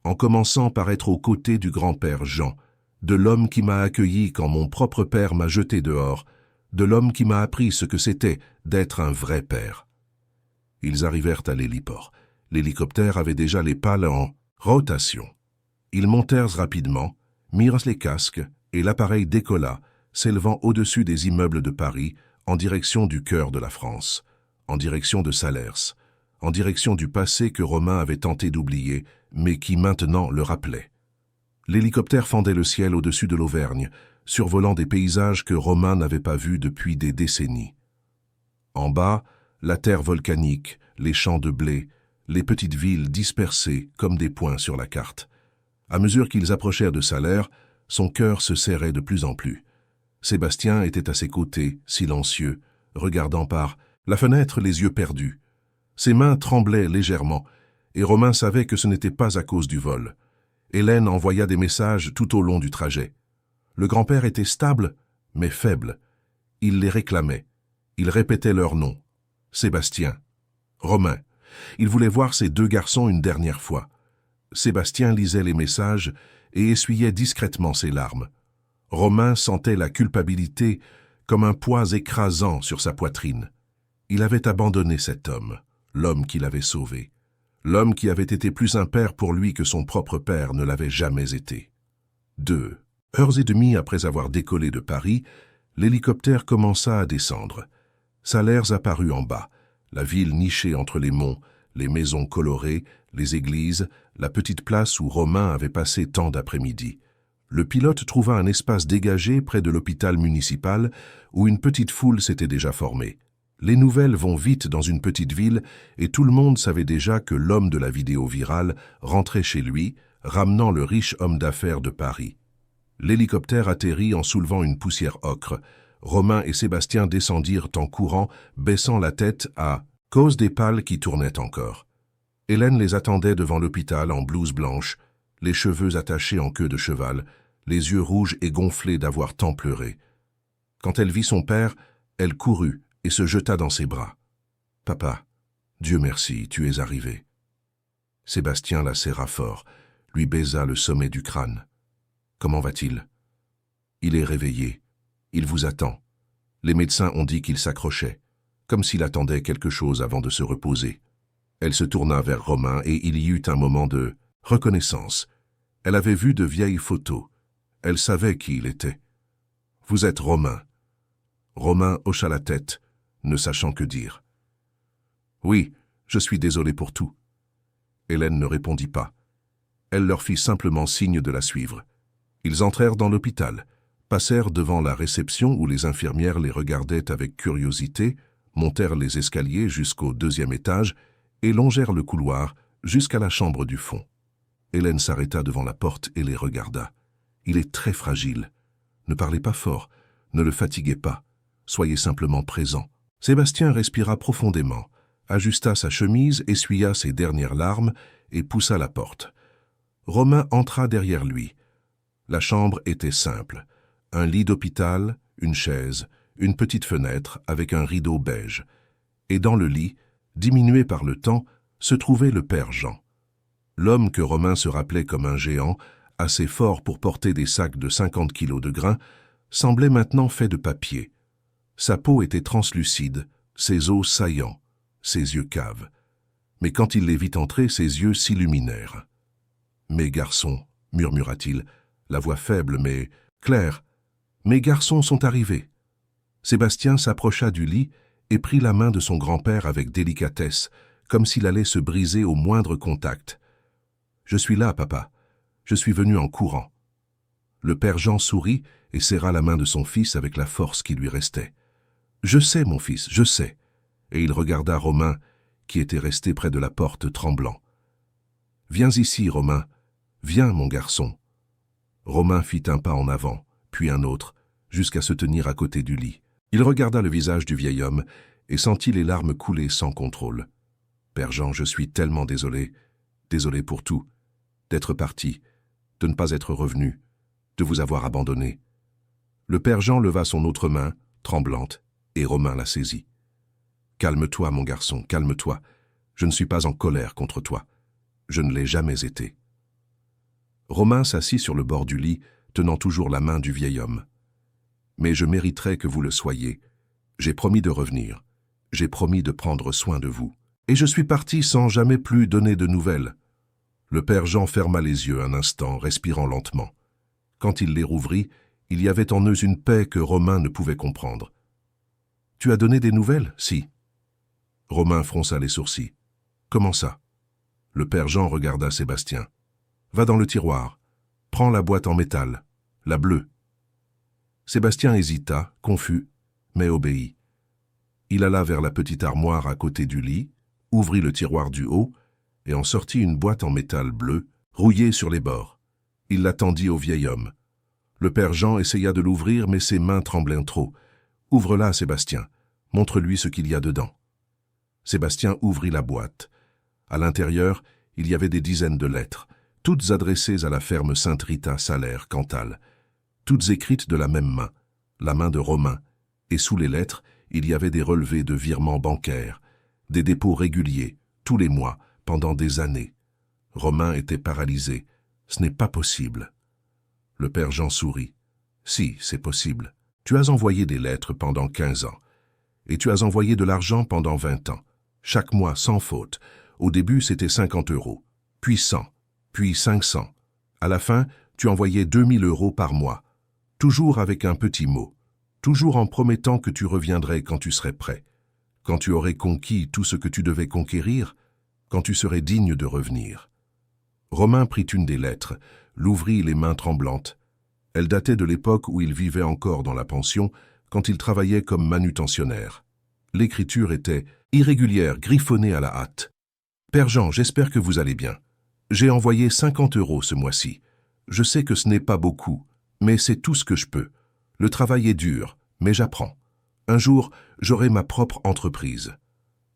Speaker 1: en commençant par être aux côtés du grand-père Jean, de l'homme qui m'a accueilli quand mon propre père m'a jeté dehors, de l'homme qui m'a appris ce que c'était d'être un vrai père. » Ils arrivèrent à l'héliport. L'hélicoptère avait déjà les pales en rotation. Ils montèrent rapidement, mirent les casques, et l'appareil décolla, s'élevant au-dessus des immeubles de Paris, en direction du cœur de la France, en direction de Salers, en direction du passé que Romain avait tenté d'oublier, mais qui maintenant le rappelait. L'hélicoptère fendait le ciel au-dessus de l'Auvergne, survolant des paysages que Romain n'avait pas vus depuis des décennies. En bas, la terre volcanique, les champs de blé, les petites villes dispersées comme des points sur la carte. À mesure qu'ils approchèrent de Salaire, son cœur se serrait de plus en plus. Sébastien était à ses côtés, silencieux, regardant par la fenêtre les yeux perdus. Ses mains tremblaient légèrement, et Romain savait que ce n'était pas à cause du vol. Hélène envoya des messages tout au long du trajet. Le grand-père était stable, mais faible. Il les réclamait. Il répétait leurs noms. Sébastien. Romain. Il voulait voir ces deux garçons une dernière fois. Sébastien lisait les messages et essuyait discrètement ses larmes. Romain sentait la culpabilité comme un poids écrasant sur sa poitrine. Il avait abandonné cet homme, l'homme qui l'avait sauvé, l'homme qui avait été plus un père pour lui que son propre père ne l'avait jamais été. 2 heures et demie après avoir décollé de Paris, l'hélicoptère commença à descendre. Salers apparut en bas, la ville nichée entre les monts, les maisons colorées, les églises, la petite place où Romain avait passé tant d'après-midi. Le pilote trouva un espace dégagé près de l'hôpital municipal où une petite foule s'était déjà formée. Les nouvelles vont vite dans une petite ville et tout le monde savait déjà que l'homme de la vidéo virale rentrait chez lui, ramenant le riche homme d'affaires de Paris. L'hélicoptère atterrit en soulevant une poussière ocre. Romain et Sébastien descendirent en courant, baissant la tête à cause des pales qui tournaient encore. Hélène les attendait devant l'hôpital en blouse blanche, les cheveux attachés en queue de cheval, les yeux rouges et gonflés d'avoir tant pleuré. Quand elle vit son père, elle courut et se jeta dans ses bras. « Papa, Dieu merci, tu es arrivé. » Sébastien la serra fort, lui baisa le sommet du crâne. « Comment va-t-il »« Il est réveillé. Il vous attend. Les médecins ont dit qu'il s'accrochait, comme s'il attendait quelque chose avant de se reposer. » Elle se tourna vers Romain et il y eut un moment de reconnaissance. Elle avait vu de vieilles photos. Elle savait qui il était. « Vous êtes Romain. » Romain hocha la tête, ne sachant que dire. « Oui, je suis désolé pour tout. » Hélène ne répondit pas. Elle leur fit simplement signe de la suivre. Ils entrèrent dans l'hôpital, passèrent devant la réception où les infirmières les regardaient avec curiosité, montèrent les escaliers jusqu'au 2e étage et longèrent le couloir jusqu'à la chambre du fond. Hélène s'arrêta devant la porte et les regarda. « Il est très fragile. Ne parlez pas fort, ne le fatiguez pas. Soyez simplement présent. » Sébastien respira profondément, ajusta sa chemise, essuya ses dernières larmes et poussa la porte. Romain entra derrière lui. La chambre était simple. Un lit d'hôpital, une chaise, une petite fenêtre avec un rideau beige. Et dans le lit, diminué par le temps, se trouvait le père Jean. L'homme que Romain se rappelait comme un géant, assez fort pour porter des sacs de 50 kilos de grains, semblait maintenant fait de papier. Sa peau était translucide, ses os saillants, ses yeux caves. Mais quand il les vit entrer, ses yeux s'illuminèrent. « Mes garçons, murmura-t-il, la voix faible mais claire, mes garçons sont arrivés. » Sébastien s'approcha du lit et prit la main de son grand-père avec délicatesse, comme s'il allait se briser au moindre contact. « Je suis là, papa. Je suis venu en courant. » Le père Jean sourit et serra la main de son fils avec la force qui lui restait. « Je sais, mon fils, je sais. » Et il regarda Romain, qui était resté près de la porte tremblant. « Viens ici, Romain. Viens, mon garçon. » Romain fit un pas en avant, puis un autre, jusqu'à se tenir à côté du lit. Il regarda le visage du vieil homme et sentit les larmes couler sans contrôle. « Père Jean, je suis tellement désolé, désolé pour tout, d'être parti, de ne pas être revenu, de vous avoir abandonné. » Le père Jean leva son autre main, tremblante, et Romain la saisit. « Calme-toi, mon garçon, calme-toi. Je ne suis pas en colère contre toi. Je ne l'ai jamais été. » Romain s'assit sur le bord du lit, tenant toujours la main du vieil homme. « Mais je mériterais que vous le soyez. J'ai promis de revenir. J'ai promis de prendre soin de vous. Et je suis parti sans jamais plus donner de nouvelles. » Le père Jean ferma les yeux un instant, respirant lentement. Quand il les rouvrit, il y avait en eux une paix que Romain ne pouvait comprendre. « Tu as donné des nouvelles, si ?» Romain fronça les sourcils. « Comment ça ?» Le père Jean regarda Sébastien. « Va dans le tiroir. Prends la boîte en métal, la bleue. » Sébastien hésita, confus, mais obéit. Il alla vers la petite armoire à côté du lit, ouvrit le tiroir du haut et en sortit une boîte en métal bleu, rouillée sur les bords. Il la tendit au vieil homme. Le père Jean essaya de l'ouvrir, mais ses mains tremblaient trop. « Ouvre-la, Sébastien. Montre-lui ce qu'il y a dedans. » Sébastien ouvrit la boîte. À l'intérieur, il y avait des dizaines de lettres, toutes adressées à la ferme Sainte-Rita Salaire, Cantal, toutes écrites de la main de Romain, et sous les lettres, il y avait des relevés de virements bancaires, des dépôts réguliers, tous les mois, pendant des années. Romain était paralysé. Ce n'est pas possible. Le père Jean sourit. Si, c'est possible. Tu as envoyé des lettres pendant 15 ans. Et tu as envoyé de l'argent pendant 20 ans. Chaque mois, sans faute. Au début, c'était 50 €, puis 100, puis 500. À la fin, tu envoyais 2000 € par mois. Toujours avec un petit mot. Toujours en promettant que tu reviendrais quand tu serais prêt. Quand tu aurais conquis tout ce que tu devais conquérir, quand tu serais digne de revenir. » Romain prit une des lettres, l'ouvrit les mains tremblantes. Elle datait de l'époque où il vivait encore dans la pension, quand il travaillait comme manutentionnaire. L'écriture était irrégulière, griffonnée à la hâte. « Père Jean, j'espère que vous allez bien. J'ai envoyé 50 € ce mois-ci. Je sais que ce n'est pas beaucoup, mais c'est tout ce que je peux. Le travail est dur, mais j'apprends. Un jour, j'aurai ma propre entreprise.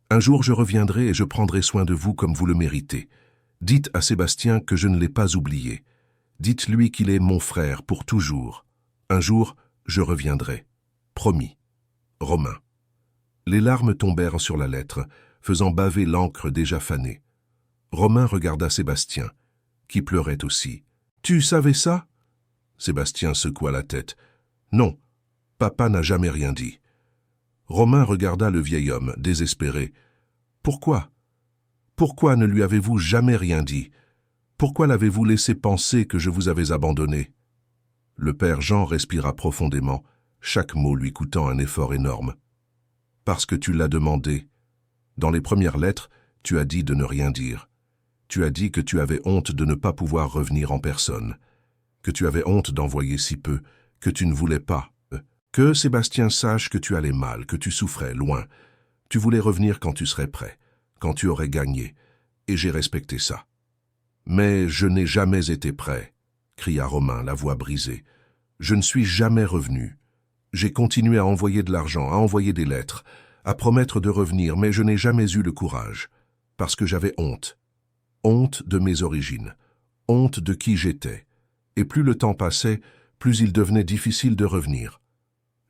Speaker 1: Un jour, je reviendrai et je prendrai soin de vous comme vous le méritez. Dites à Sébastien que je ne l'ai pas oublié. Dites-lui qu'il est mon frère pour toujours. Un jour, je reviendrai. Promis. Romain. » Les larmes tombèrent sur la lettre, faisant baver l'encre déjà fanée. Romain regarda Sébastien, qui pleurait aussi. « Tu savais ça ?» Sébastien secoua la tête. « Non, papa n'a jamais rien dit. » Romain regarda le vieil homme, désespéré. « Pourquoi? Pourquoi ne lui avez-vous jamais rien dit? Pourquoi l'avez-vous laissé penser que je vous avais abandonné ?» Le père Jean respira profondément, chaque mot lui coûtant un effort énorme. « Parce que tu l'as demandé. Dans les premières lettres, tu as dit de ne rien dire. Tu as dit que tu avais honte de ne pas pouvoir revenir en personne, que tu avais honte d'envoyer si peu, que tu ne voulais pas, que Sébastien sache que tu allais mal, que tu souffrais, loin. Tu voulais revenir quand tu serais prêt, quand tu aurais gagné, et j'ai respecté ça. Mais je n'ai jamais été prêt, » cria Romain, la voix brisée. « Je ne suis jamais revenu. J'ai continué à envoyer de l'argent, à envoyer des lettres, à promettre de revenir, mais je n'ai jamais eu le courage, parce que j'avais honte. Honte de mes origines, honte de qui j'étais. Et plus le temps passait, plus il devenait difficile de revenir.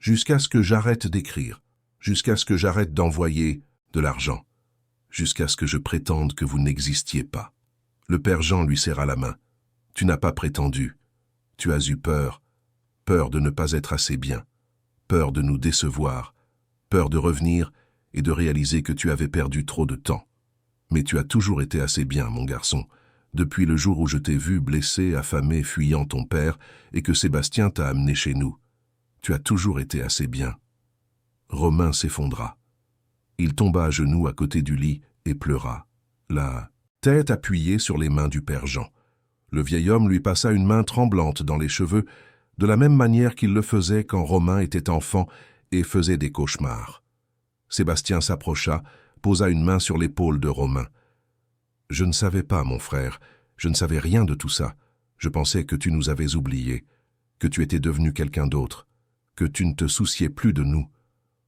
Speaker 1: Jusqu'à ce que j'arrête d'écrire, jusqu'à ce que j'arrête d'envoyer de l'argent, jusqu'à ce que je prétende que vous n'existiez pas. » Le père Jean lui serra la main. « Tu n'as pas prétendu. Tu as eu peur. Peur de ne pas être assez bien. Peur de nous décevoir. Peur de revenir et de réaliser que tu avais perdu trop de temps. Mais tu as toujours été assez bien, mon garçon, depuis le jour où je t'ai vu blessé, affamé, fuyant ton père, et que Sébastien t'a amené chez nous. Tu as toujours été assez bien. » Romain s'effondra. Il tomba à genoux à côté du lit et pleura, la tête appuyée sur les mains du père Jean. Le vieil homme lui passa une main tremblante dans les cheveux, de la même manière qu'il le faisait quand Romain était enfant et faisait des cauchemars. Sébastien s'approcha, posa une main sur l'épaule de Romain. « Je ne savais pas, mon frère, je ne savais rien de tout ça. Je pensais que tu nous avais oubliés, que tu étais devenu quelqu'un d'autre, que tu ne te souciais plus de nous. »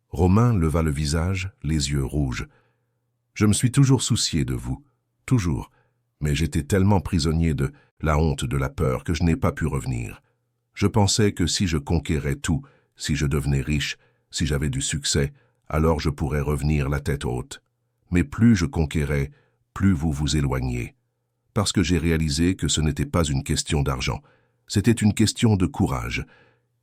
Speaker 1: Romain leva le visage, les yeux rouges. « Je me suis toujours soucié de vous, toujours, mais j'étais tellement prisonnier de la honte, de la peur, que je n'ai pas pu revenir. Je pensais que si je conquérais tout, si je devenais riche, si j'avais du succès, alors je pourrais revenir la tête haute. Mais plus je conquérais, plus vous vous éloigniez. Parce que j'ai réalisé que ce n'était pas une question d'argent, c'était une question de courage,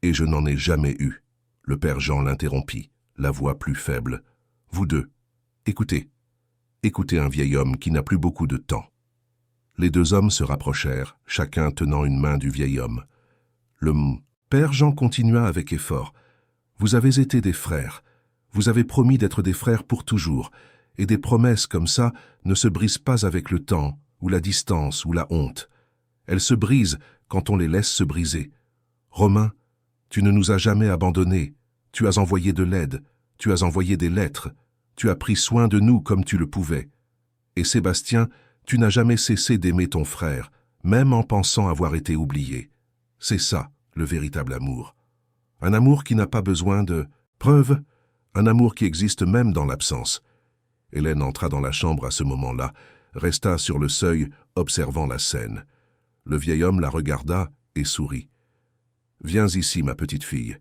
Speaker 1: et je n'en ai jamais eu. » Le père Jean l'interrompit, la voix plus faible. « Vous deux, écoutez. Écoutez un vieil homme qui n'a plus beaucoup de temps. » Les deux hommes se rapprochèrent, chacun tenant une main du vieil homme. Le père Jean continua avec effort. « Vous avez été des frères. Vous avez promis d'être des frères pour toujours, et des promesses comme ça ne se brisent pas avec le temps, ou la distance, ou la honte. Elles se brisent quand on les laisse se briser. Romain, tu ne nous as jamais abandonnés. Tu as envoyé de l'aide, tu as envoyé des lettres, tu as pris soin de nous comme tu le pouvais. Et Sébastien, tu n'as jamais cessé d'aimer ton frère, même en pensant avoir été oublié. C'est ça, le véritable amour. Un amour qui n'a pas besoin de preuves, un amour qui existe même dans l'absence. » Hélène entra dans la chambre à ce moment-là, resta sur le seuil, observant la scène. Le vieil homme la regarda et sourit. « Viens ici, ma petite fille. »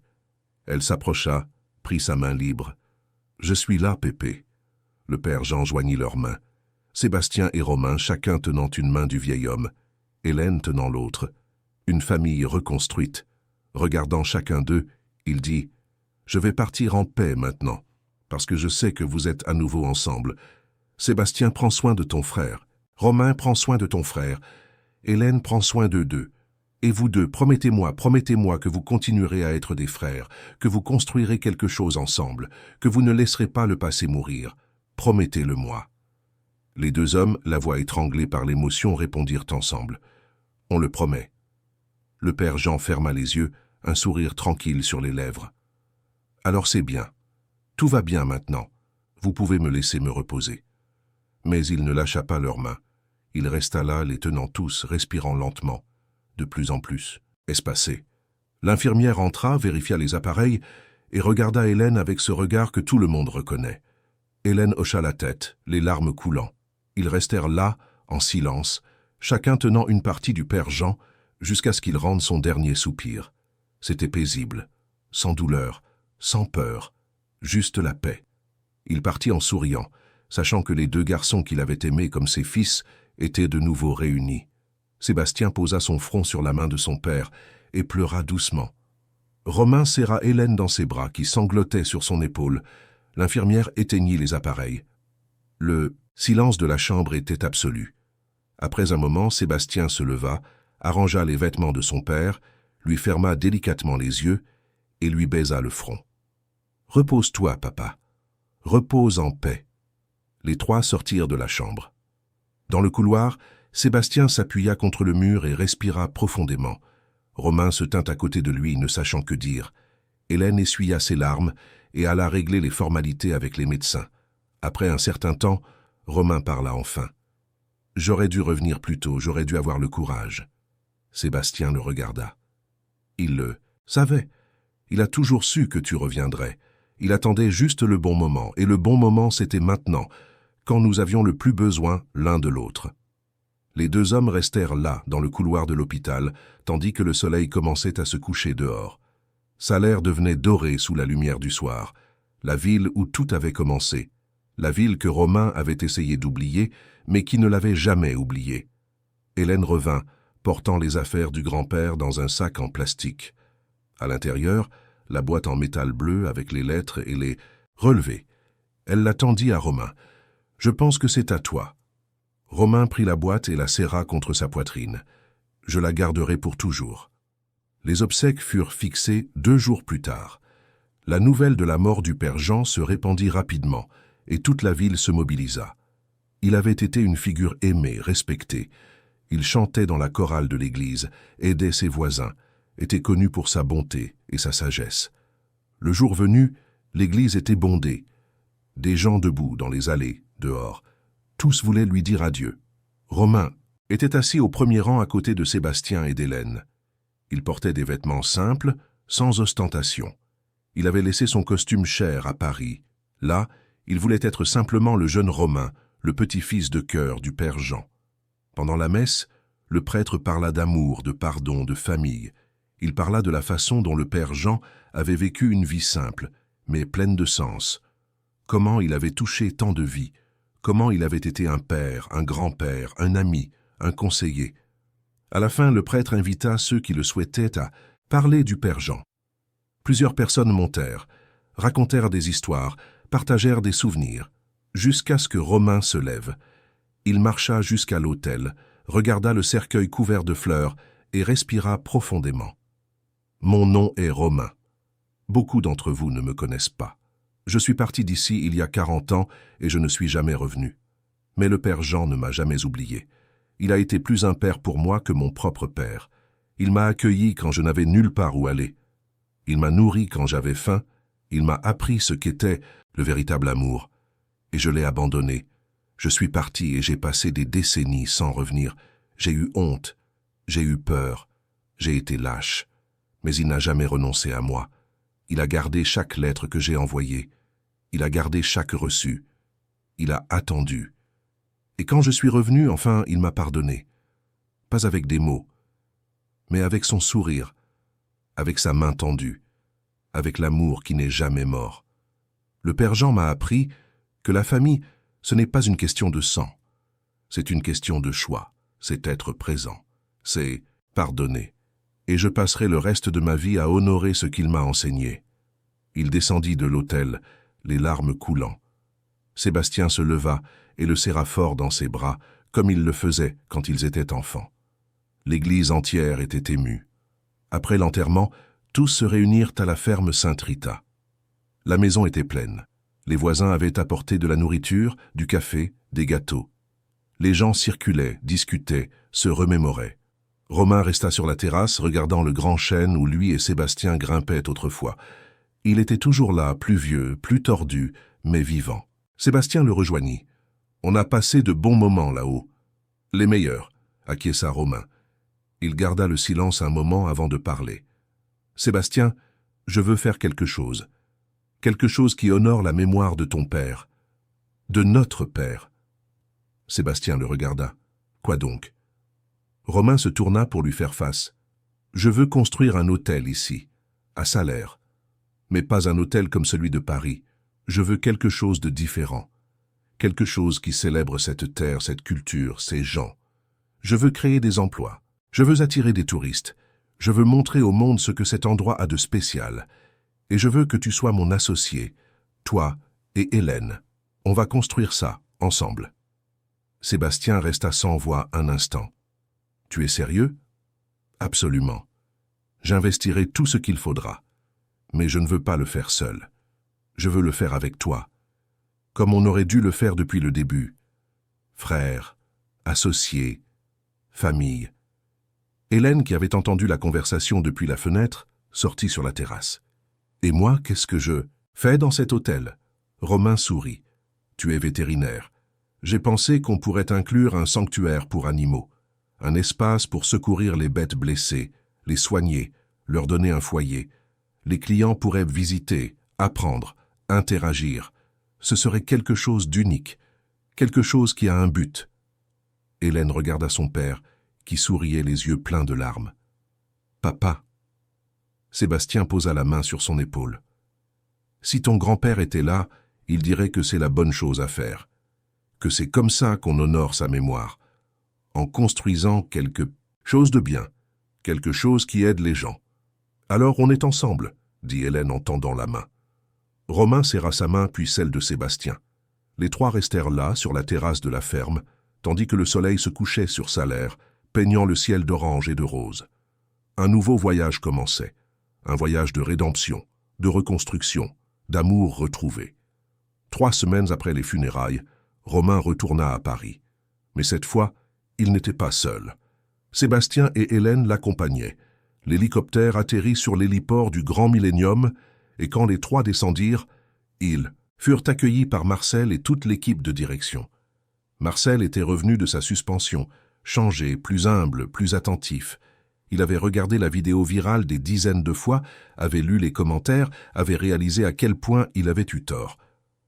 Speaker 1: Elle s'approcha, prit sa main libre. « Je suis là, Pépé. » Le père Jean joignit leurs mains. Sébastien et Romain, chacun tenant une main du vieil homme, Hélène tenant l'autre. Une famille reconstruite. Regardant chacun d'eux, il dit « Je vais partir en paix maintenant, parce que je sais que vous êtes à nouveau ensemble. Sébastien, prends soin de ton frère. Romain, prends soin de ton frère. Hélène, prends soin d'eux deux. Et vous deux, promettez-moi que vous continuerez à être des frères, que vous construirez quelque chose ensemble, que vous ne laisserez pas le passé mourir. Promettez-le-moi. » Les deux hommes, la voix étranglée par l'émotion, répondirent ensemble. « On le promet. » Le père Jean ferma les yeux, un sourire tranquille sur les lèvres. « Alors c'est bien. Tout va bien maintenant. Vous pouvez me laisser me reposer. » Mais il ne lâcha pas leurs mains. Il resta là, les tenant tous, respirant lentement, de plus en plus, espacé. L'infirmière entra, vérifia les appareils et regarda Hélène avec ce regard que tout le monde reconnaît. Hélène hocha la tête, les larmes coulant. Ils restèrent là, en silence, chacun tenant une partie du père Jean, jusqu'à ce qu'il rende son dernier soupir. C'était paisible, sans douleur, sans peur, juste la paix. Il partit en souriant, sachant que les deux garçons qu'il avait aimés comme ses fils étaient de nouveau réunis. Sébastien posa son front sur la main de son père et pleura doucement. Romain serra Hélène dans ses bras qui sanglotaient sur son épaule. L'infirmière éteignit les appareils. Le silence de la chambre était absolu. Après un moment, Sébastien se leva, arrangea les vêtements de son père, lui ferma délicatement les yeux et lui baisa le front. « Repose-toi, papa. Repose en paix. » Les trois sortirent de la chambre. Dans le couloir, Sébastien s'appuya contre le mur et respira profondément. Romain se tint à côté de lui, ne sachant que dire. Hélène essuya ses larmes et alla régler les formalités avec les médecins. Après un certain temps, Romain parla enfin. « J'aurais dû revenir plus tôt, j'aurais dû avoir le courage. » Sébastien le regarda. Il le savait. Il a toujours su que tu reviendrais. Il attendait juste le bon moment, et le bon moment c'était maintenant, quand nous avions le plus besoin l'un de l'autre. Les deux hommes restèrent là, dans le couloir de l'hôpital, tandis que le soleil commençait à se coucher dehors. Salers devenait doré sous la lumière du soir, la ville où tout avait commencé, la ville que Romain avait essayé d'oublier, mais qui ne l'avait jamais oubliée. Hélène revint, portant les affaires du grand-père dans un sac en plastique. À l'intérieur, la boîte en métal bleu avec les lettres et les relevés. Elle la tendit à Romain. « Je pense que c'est à toi. » Romain prit la boîte et la serra contre sa poitrine. « Je la garderai pour toujours. » Les obsèques furent fixées 2 jours plus tard. La nouvelle de la mort du père Jean se répandit rapidement, et toute la ville se mobilisa. Il avait été une figure aimée, respectée. Il chantait dans la chorale de l'église, aidait ses voisins, était connu pour sa bonté et sa sagesse. Le jour venu, l'église était bondée. Des gens debout dans les allées, dehors. Tous voulaient lui dire adieu. Romain était assis au premier rang à côté de Sébastien et d'Hélène. Il portait des vêtements simples, sans ostentation. Il avait laissé son costume cher à Paris. Là, il voulait être simplement le jeune Romain, le petit-fils de cœur du père Jean. Pendant la messe, le prêtre parla d'amour, de pardon, de famille. Il parla de la façon dont le père Jean avait vécu une vie simple, mais pleine de sens. Comment il avait touché tant de vies, comment il avait été un père, un grand-père, un ami, un conseiller. À la fin, le prêtre invita ceux qui le souhaitaient à parler du père Jean. Plusieurs personnes montèrent, racontèrent des histoires, partagèrent des souvenirs, jusqu'à ce que Romain se lève. Il marcha jusqu'à l'autel, regarda le cercueil couvert de fleurs et respira profondément. « Mon nom est Romain. Beaucoup d'entre vous ne me connaissent pas. Je suis parti d'ici il y a 40 ans et je ne suis jamais revenu. Mais le père Jean ne m'a jamais oublié. Il a été plus un père pour moi que mon propre père. Il m'a accueilli quand je n'avais nulle part où aller. Il m'a nourri quand j'avais faim. Il m'a appris ce qu'était le véritable amour. Et je l'ai abandonné. Je suis parti et j'ai passé des décennies sans revenir. J'ai eu honte, j'ai eu peur, j'ai été lâche. Mais il n'a jamais renoncé à moi. Il a gardé chaque lettre que j'ai envoyée. Il a gardé chaque reçu. Il a attendu. Et quand je suis revenu, enfin, il m'a pardonné. Pas avec des mots, mais avec son sourire, avec sa main tendue, avec l'amour qui n'est jamais mort. Le père Jean m'a appris que la famille, ce n'est pas une question de sang. C'est une question de choix, c'est être présent, c'est pardonner. Et je passerai le reste de ma vie à honorer ce qu'il m'a enseigné. Il descendit de l'autel, les larmes coulant. Sébastien se leva et le serra fort dans ses bras, comme il le faisait quand ils étaient enfants. L'église entière était émue. Après l'enterrement, tous se réunirent à la ferme Sainte-Rita. La maison était pleine. Les voisins avaient apporté de la nourriture, du café, des gâteaux. Les gens circulaient, discutaient, se remémoraient. Romain resta sur la terrasse, regardant le grand chêne où lui et Sébastien grimpaient autrefois. Il était toujours là, plus vieux, plus tordu, mais vivant. Sébastien le rejoignit. « On a passé de bons moments là-haut. Les meilleurs », acquiesça Romain. Il garda le silence un moment avant de parler. « Sébastien, je veux faire quelque chose. Quelque chose qui honore la mémoire de ton père. De notre père. » Sébastien le regarda. « Quoi donc ?» Romain se tourna pour lui faire face. « Je veux construire un hôtel ici, à Salaire. Mais pas un hôtel comme celui de Paris. Je veux quelque chose de différent. Quelque chose qui célèbre cette terre, cette culture, ces gens. Je veux créer des emplois. Je veux attirer des touristes. Je veux montrer au monde ce que cet endroit a de spécial. Et je veux que tu sois mon associé, toi et Hélène. On va construire ça, ensemble. » Sébastien resta sans voix un instant. « Tu es sérieux ? » ?»« Absolument. J'investirai tout ce qu'il faudra. Mais je ne veux pas le faire seul. Je veux le faire avec toi. Comme on aurait dû le faire depuis le début. Frères, associés, famille. » Hélène, qui avait entendu la conversation depuis la fenêtre, sortit sur la terrasse. « Et moi, qu'est-ce que je fais dans cet hôtel ?» Romain sourit. « Tu es vétérinaire. J'ai pensé qu'on pourrait inclure un sanctuaire pour animaux, un espace pour secourir les bêtes blessées, les soigner, leur donner un foyer. Les clients pourraient visiter, apprendre, interagir. Ce serait quelque chose d'unique, quelque chose qui a un but. » Hélène regarda son père, qui souriait les yeux pleins de larmes. « Papa !» Sébastien posa la main sur son épaule. « Si ton grand-père était là, il dirait que c'est la bonne chose à faire, que c'est comme ça qu'on honore sa mémoire, en construisant quelque chose de bien, quelque chose qui aide les gens. Alors on est ensemble, » dit Hélène en tendant la main. Romain serra sa main puis celle de Sébastien. Les trois restèrent là, sur la terrasse de la ferme, tandis que le soleil se couchait sur Salaire, peignant le ciel d'orange et de rose. Un nouveau voyage commençait, un voyage de rédemption, de reconstruction, d'amour retrouvé. 3 semaines après les funérailles, Romain retourna à Paris. Mais cette fois, il n'était pas seul. Sébastien et Hélène l'accompagnaient. L'hélicoptère atterrit sur l'héliport du Grand Millénium et quand les trois descendirent, ils furent accueillis par Marcel et toute l'équipe de direction. Marcel était revenu de sa suspension, changé, plus humble, plus attentif. Il avait regardé la vidéo virale des dizaines de fois, avait lu les commentaires, avait réalisé à quel point il avait eu tort.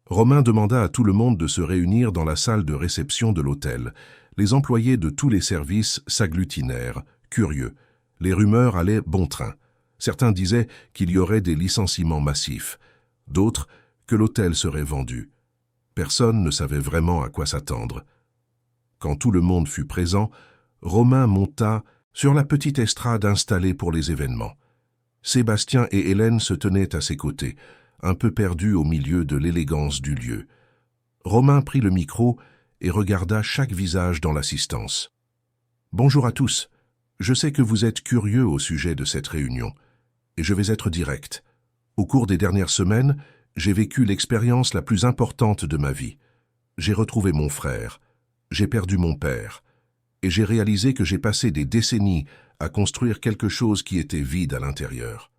Speaker 1: Romain demanda à tout le monde de se réunir dans la salle de réception de l'hôtel. Les employés de tous les services s'agglutinèrent, curieux. Les rumeurs allaient bon train. Certains disaient qu'il y aurait des licenciements massifs. D'autres, que l'hôtel serait vendu. Personne ne savait vraiment à quoi s'attendre. Quand tout le monde fut présent, Romain monta sur la petite estrade installée pour les événements. Sébastien et Hélène se tenaient à ses côtés, un peu perdus au milieu de l'élégance du lieu. Romain prit le micro et regarda chaque visage dans l'assistance. « Bonjour à tous. Je sais que vous êtes curieux au sujet de cette réunion, et je vais être direct. Au cours des dernières semaines, j'ai vécu l'expérience la plus importante de ma vie. J'ai retrouvé mon frère, j'ai perdu mon père, et j'ai réalisé que j'ai passé des décennies à construire quelque chose qui était vide à l'intérieur. »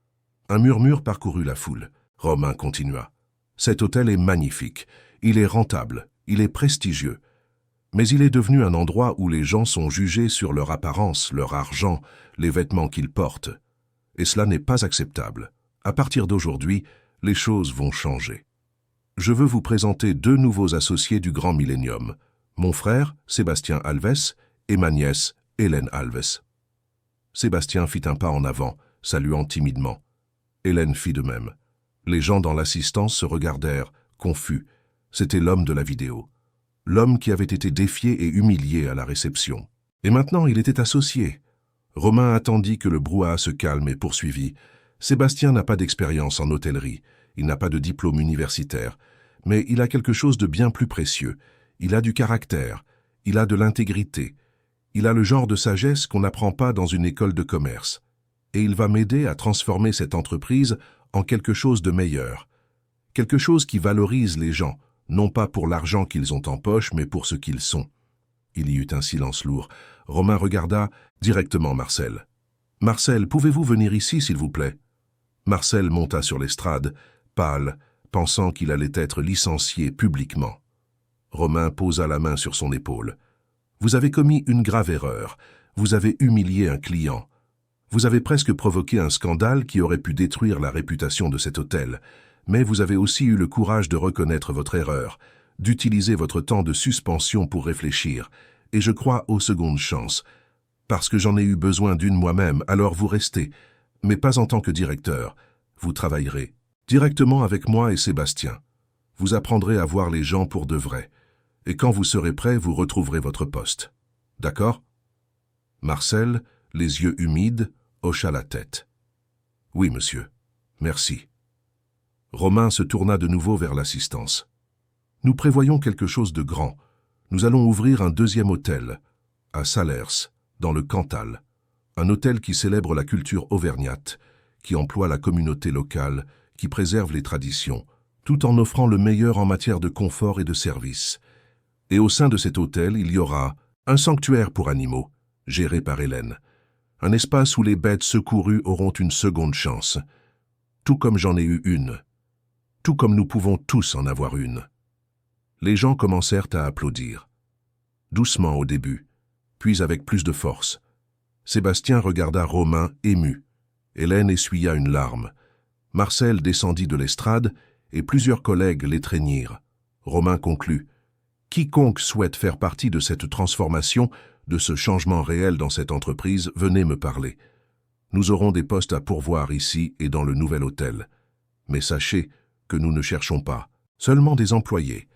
Speaker 1: Un murmure parcourut la foule. Romain continua. « Cet hôtel est magnifique, il est rentable, il est prestigieux. Mais il est devenu un endroit où les gens sont jugés sur leur apparence, leur argent, les vêtements qu'ils portent. Et cela n'est pas acceptable. À partir d'aujourd'hui, les choses vont changer. Je veux vous présenter 2 nouveaux associés du Grand Millénium. Mon frère, Sébastien Alves, et ma nièce, Hélène Alves. » Sébastien fit un pas en avant, saluant timidement. Hélène fit de même. Les gens dans l'assistance se regardèrent, confus. C'était l'homme de la vidéo. L'homme qui avait été défié et humilié à la réception. Et maintenant, il était associé. Romain attendit que le brouhaha se calme et poursuivit. « Sébastien n'a pas d'expérience en hôtellerie. Il n'a pas de diplôme universitaire. Mais il a quelque chose de bien plus précieux. Il a du caractère. Il a de l'intégrité. Il a le genre de sagesse qu'on n'apprend pas dans une école de commerce. Et il va m'aider à transformer cette entreprise en quelque chose de meilleur. Quelque chose qui valorise les gens, non pas pour l'argent qu'ils ont en poche, mais pour ce qu'ils sont. Il y eut un silence lourd. Romain regarda directement Marcel. « Marcel, pouvez-vous venir ici, s'il vous plaît ?» Marcel monta sur l'estrade, pâle, pensant qu'il allait être licencié publiquement. Romain posa la main sur son épaule. « Vous avez commis une grave erreur. Vous avez humilié un client. Vous avez presque provoqué un scandale qui aurait pu détruire la réputation de cet hôtel. Mais vous avez aussi eu le courage de reconnaître votre erreur, d'utiliser votre temps de suspension pour réfléchir. Et je crois aux secondes chances. Parce que j'en ai eu besoin d'une moi-même, alors vous restez. Mais pas en tant que directeur. Vous travaillerez directement avec moi et Sébastien. Vous apprendrez à voir les gens pour de vrai. Et quand vous serez prêt, vous retrouverez votre poste. D'accord ?» Marcel, les yeux humides, hocha la tête. « Oui, monsieur. Merci. » Romain se tourna de nouveau vers l'assistance. « Nous prévoyons quelque chose de grand. Nous allons ouvrir un deuxième hôtel, à Salers, dans le Cantal. Un hôtel qui célèbre la culture auvergnate, qui emploie la communauté locale, qui préserve les traditions, tout en offrant le meilleur en matière de confort et de service. Et au sein de cet hôtel, il y aura un sanctuaire pour animaux, géré par Hélène. Un espace où les bêtes secourues auront une seconde chance. Tout comme j'en ai eu une. Tout comme nous pouvons tous en avoir une. » Les gens commencèrent à applaudir. Doucement au début, puis avec plus de force. Sébastien regarda Romain ému. Hélène essuya une larme. Marcel descendit de l'estrade et plusieurs collègues l'étreignirent. Romain conclut. « Quiconque souhaite faire partie de cette transformation, de ce changement réel dans cette entreprise, venez me parler. Nous aurons des postes à pourvoir ici et dans le nouvel hôtel. Mais sachez que nous ne cherchons pas seulement des employés.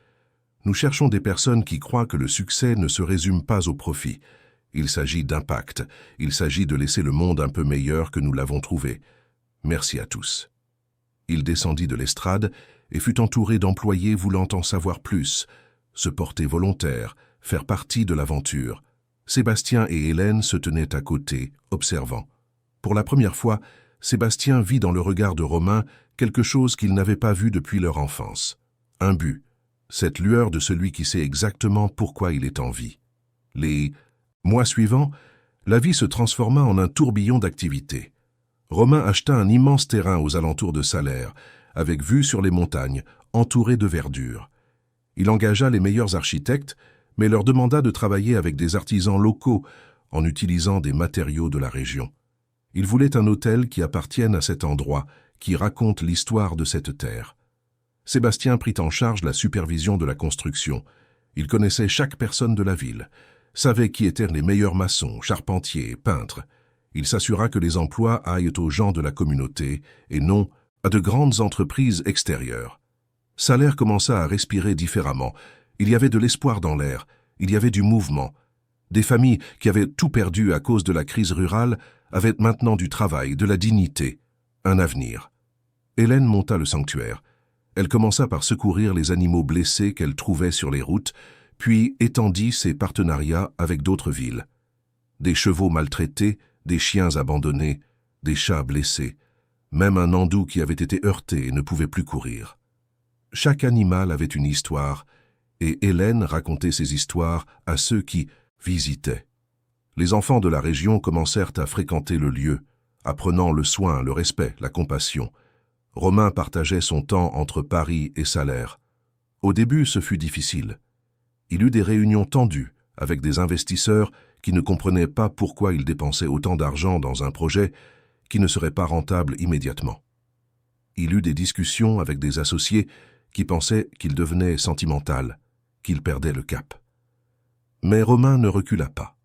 Speaker 1: Nous cherchons des personnes qui croient que le succès ne se résume pas au profit. Il s'agit d'impact. Il s'agit de laisser le monde un peu meilleur que nous l'avons trouvé. Merci à tous. » Il descendit de l'estrade et fut entouré d'employés voulant en savoir plus, se porter volontaire, faire partie de l'aventure. Sébastien et Hélène se tenaient à côté, observant. Pour la première fois, Sébastien vit dans le regard de Romain quelque chose qu'il n'avait pas vu depuis leur enfance. Un but, cette lueur de celui qui sait exactement pourquoi il est en vie. Les mois suivants, la vie se transforma en un tourbillon d'activités. Romain acheta un immense terrain aux alentours de Salers, avec vue sur les montagnes, entouré de verdure. Il engagea les meilleurs architectes, mais leur demanda de travailler avec des artisans locaux en utilisant des matériaux de la région. Il voulait un hôtel qui appartienne à cet endroit, qui raconte l'histoire de cette terre. Sébastien prit en charge la supervision de la construction. Il connaissait chaque personne de la ville, savait qui étaient les meilleurs maçons, charpentiers, peintres. Il s'assura que les emplois aillent aux gens de la communauté et non à de grandes entreprises extérieures. Salers commença à respirer différemment. Il y avait de l'espoir dans l'air, il y avait du mouvement. Des familles qui avaient tout perdu à cause de la crise rurale avaient maintenant du travail, de la dignité, un avenir. Hélène monta le sanctuaire. Elle commença par secourir les animaux blessés qu'elle trouvait sur les routes, puis étendit ses partenariats avec d'autres villes. Des chevaux maltraités, des chiens abandonnés, des chats blessés, même un andou qui avait été heurté et ne pouvait plus courir. Chaque animal avait une histoire, et Hélène racontait ces histoires à ceux qui visitaient. Les enfants de la région commencèrent à fréquenter le lieu, apprenant le soin, le respect, la compassion. Romain partageait son temps entre Paris et Salers. Au début, ce fut difficile. Il eut des réunions tendues avec des investisseurs qui ne comprenaient pas pourquoi il dépensait autant d'argent dans un projet qui ne serait pas rentable immédiatement. Il eut des discussions avec des associés qui pensaient qu'il devenait sentimental, qu'il perdait le cap. Mais Romain ne recula pas.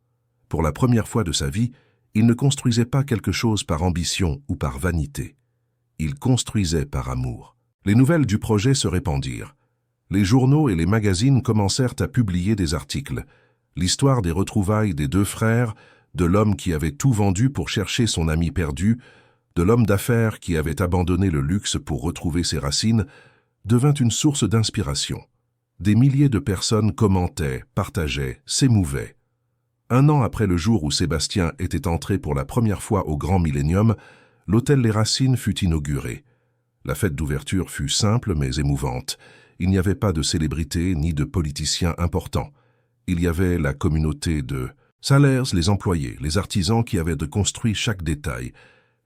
Speaker 1: Pour la première fois de sa vie, il ne construisait pas quelque chose par ambition ou par vanité. Il construisait par amour. Les nouvelles du projet se répandirent. Les journaux et les magazines commencèrent à publier des articles. L'histoire des retrouvailles des deux frères, de l'homme qui avait tout vendu pour chercher son ami perdu, de l'homme d'affaires qui avait abandonné le luxe pour retrouver ses racines, devint une source d'inspiration. Des milliers de personnes commentaient, partageaient, s'émouvaient. Un an après le jour où Sébastien était entré pour la première fois au Grand Millénium, l'hôtel Les Racines fut inauguré. La fête d'ouverture fut simple mais émouvante. Il n'y avait pas de célébrités ni de politiciens importants. Il y avait la communauté de salaires, les employés, les artisans qui avaient construit chaque détail,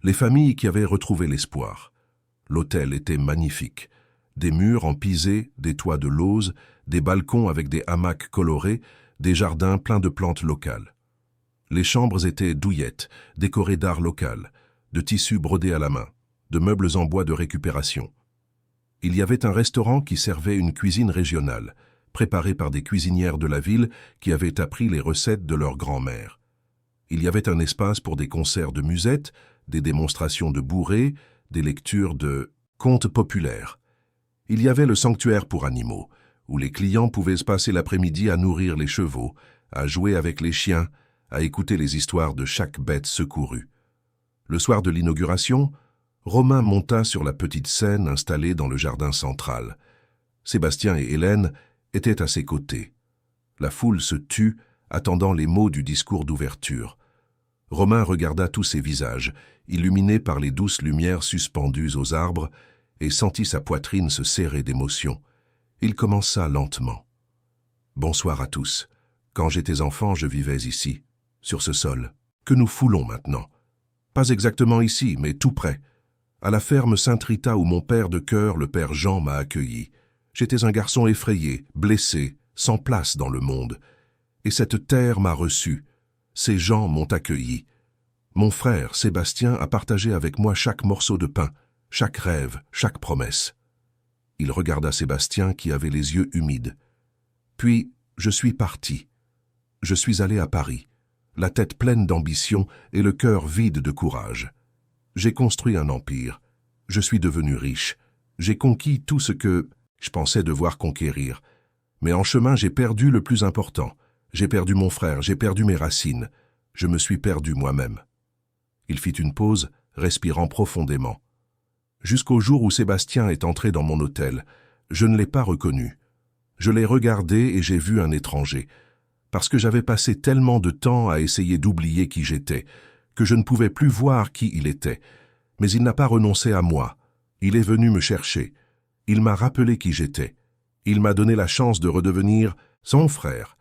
Speaker 1: les familles qui avaient retrouvé l'espoir. L'hôtel était magnifique. Des murs en pisé, des toits de lauze, des balcons avec des hamacs colorés, des jardins pleins de plantes locales. Les chambres étaient douillettes, décorées d'art local, de tissus brodés à la main, de meubles en bois de récupération. Il y avait un restaurant qui servait une cuisine régionale, préparée par des cuisinières de la ville qui avaient appris les recettes de leur grand-mère. Il y avait un espace pour des concerts de musette, des démonstrations de bourrées, des lectures de contes populaires. Il y avait le sanctuaire pour animaux, où les clients pouvaient se passer l'après-midi à nourrir les chevaux, à jouer avec les chiens, à écouter les histoires de chaque bête secourue. Le soir de l'inauguration, Romain monta sur la petite scène installée dans le jardin central. Sébastien et Hélène étaient à ses côtés. La foule se tut, attendant les mots du discours d'ouverture. Romain regarda tous ces visages, illuminés par les douces lumières suspendues aux arbres, et sentit sa poitrine se serrer d'émotion. Il commença lentement. « Bonsoir à tous. Quand j'étais enfant, je vivais ici, sur ce sol, que nous foulons maintenant. Pas exactement ici, mais tout près. À la ferme Saint-Rita où mon père de cœur, le père Jean, m'a accueilli. J'étais un garçon effrayé, blessé, sans place dans le monde. Et cette terre m'a reçu. Ces gens m'ont accueilli. Mon frère, Sébastien, a partagé avec moi chaque morceau de pain, chaque rêve, chaque promesse. » Il regarda Sébastien qui avait les yeux humides. « Puis, je suis parti. Je suis allé à Paris, la tête pleine d'ambition et le cœur vide de courage. J'ai construit un empire. Je suis devenu riche. J'ai conquis tout ce que je pensais devoir conquérir. Mais en chemin, j'ai perdu le plus important. J'ai perdu mon frère, j'ai perdu mes racines. Je me suis perdu moi-même. » Il fit une pause, respirant profondément. Jusqu'au jour où Sébastien est entré dans mon hôtel, je ne l'ai pas reconnu. Je l'ai regardé et j'ai vu un étranger, parce que j'avais passé tellement de temps à essayer d'oublier qui j'étais, que je ne pouvais plus voir qui il était. Mais il n'a pas renoncé à moi. Il est venu me chercher. Il m'a rappelé qui j'étais. Il m'a donné la chance de redevenir son frère.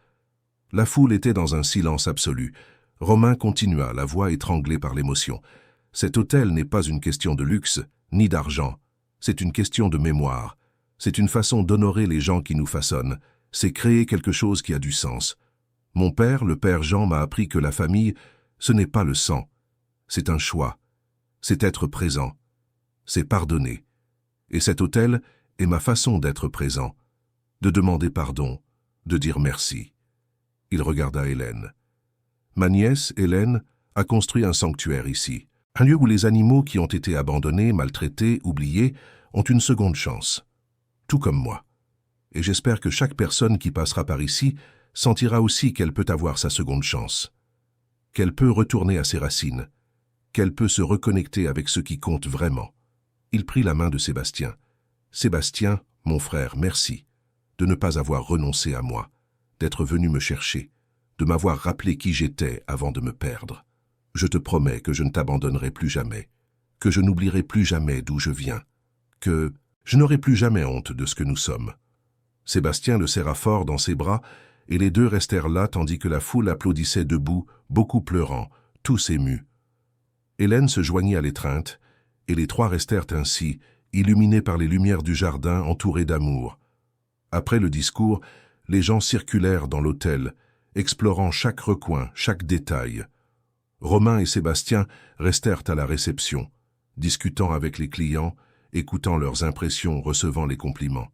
Speaker 1: La foule était dans un silence absolu. Romain continua, la voix étranglée par l'émotion. « Cet hôtel n'est pas une question de luxe, ni d'argent. C'est une question de mémoire. C'est une façon d'honorer les gens qui nous façonnent. C'est créer quelque chose qui a du sens. Mon père, le père Jean, m'a appris que la famille, ce n'est pas le sang. C'est un choix. C'est être présent. C'est pardonner. Et cet hôtel est ma façon d'être présent, de demander pardon, de dire merci. » Il regarda Hélène. « Ma nièce, Hélène, a construit un sanctuaire ici. Un lieu où les animaux qui ont été abandonnés, maltraités, oubliés, ont une seconde chance. Tout comme moi. Et j'espère que chaque personne qui passera par ici sentira aussi qu'elle peut avoir sa seconde chance. Qu'elle peut retourner à ses racines. Qu'elle peut se reconnecter avec ce qui compte vraiment. » Il prit la main de Sébastien. « Sébastien, mon frère, merci de ne pas avoir renoncé à moi, d'être venu me chercher, de m'avoir rappelé qui j'étais avant de me perdre. Je te promets que je ne t'abandonnerai plus jamais, que je n'oublierai plus jamais d'où je viens, que je n'aurai plus jamais honte de ce que nous sommes. » Sébastien le serra fort dans ses bras, et les deux restèrent là tandis que la foule applaudissait debout, beaucoup pleurant, tous émus. Hélène se joignit à l'étreinte, et les trois restèrent ainsi, illuminés par les lumières du jardin, entourés d'amour. Après le discours, les gens circulèrent dans l'hôtel, explorant chaque recoin, chaque détail. Romain et Sébastien restèrent à la réception, discutant avec les clients, écoutant leurs impressions, recevant les compliments.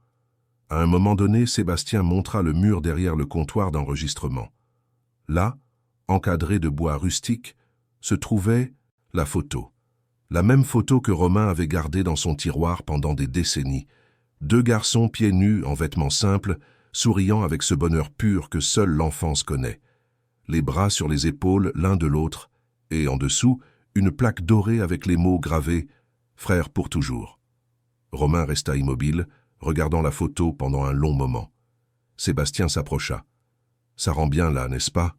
Speaker 1: À un moment donné, Sébastien montra le mur derrière le comptoir d'enregistrement. Là, encadré de bois rustique, se trouvait la photo. La même photo que Romain avait gardée dans son tiroir pendant des décennies. Deux garçons pieds nus en vêtements simples, souriant avec ce bonheur pur que seule l'enfance connaît. Les bras sur les épaules l'un de l'autre, et en dessous, une plaque dorée avec les mots gravés « Frères pour toujours ». Romain resta immobile, regardant la photo pendant un long moment. Sébastien s'approcha. « Ça rend bien là, n'est-ce pas ?»«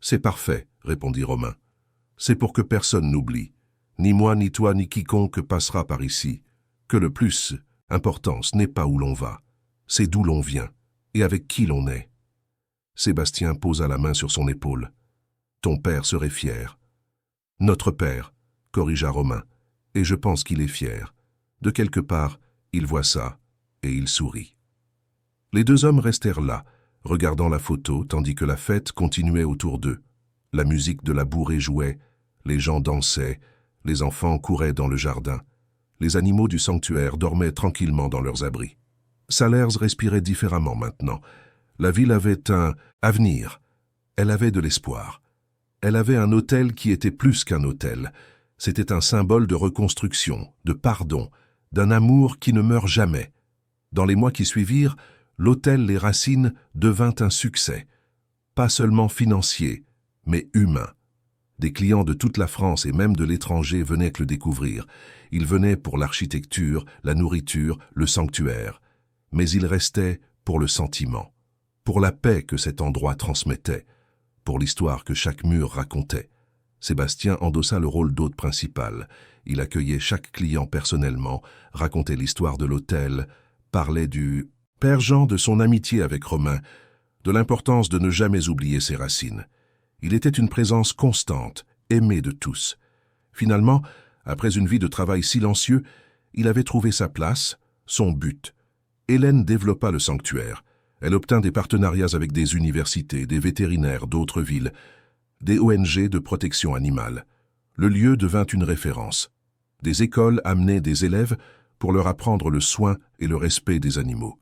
Speaker 1: C'est parfait, » répondit Romain. « C'est pour que personne n'oublie, ni moi, ni toi, ni quiconque passera par ici, que le plus important, ce n'est pas où l'on va, c'est d'où l'on vient et avec qui l'on est. » Sébastien posa la main sur son épaule. « Ton père serait fier. »« Notre père, » corrigea Romain, « et je pense qu'il est fier. De quelque part, il voit ça, et il sourit. » Les deux hommes restèrent là, regardant la photo, tandis que la fête continuait autour d'eux. La musique de la bourrée jouait, les gens dansaient, les enfants couraient dans le jardin. Les animaux du sanctuaire dormaient tranquillement dans leurs abris. Salers respirait différemment maintenant. La ville avait un avenir. Elle avait de l'espoir. Elle avait un hôtel qui était plus qu'un hôtel. C'était un symbole de reconstruction, de pardon, d'un amour qui ne meurt jamais. Dans les mois qui suivirent, l'hôtel Les Racines devint un succès. Pas seulement financier, mais humain. Des clients de toute la France et même de l'étranger venaient le découvrir. Ils venaient pour l'architecture, la nourriture, le sanctuaire. Mais ils restaient pour le sentiment, pour la paix que cet endroit transmettait, pour l'histoire que chaque mur racontait. Sébastien endossa le rôle d'hôte principal. Il accueillait chaque client personnellement, racontait l'histoire de l'hôtel, parlait du Père Jean, de son amitié avec Romain, de l'importance de ne jamais oublier ses racines. Il était une présence constante, aimée de tous. Finalement, après une vie de travail silencieux, il avait trouvé sa place, son but. Hélène développa le sanctuaire. Elle obtint des partenariats avec des universités, des vétérinaires d'autres villes, des ONG de protection animale. Le lieu devint une référence. Des écoles amenaient des élèves pour leur apprendre le soin et le respect des animaux.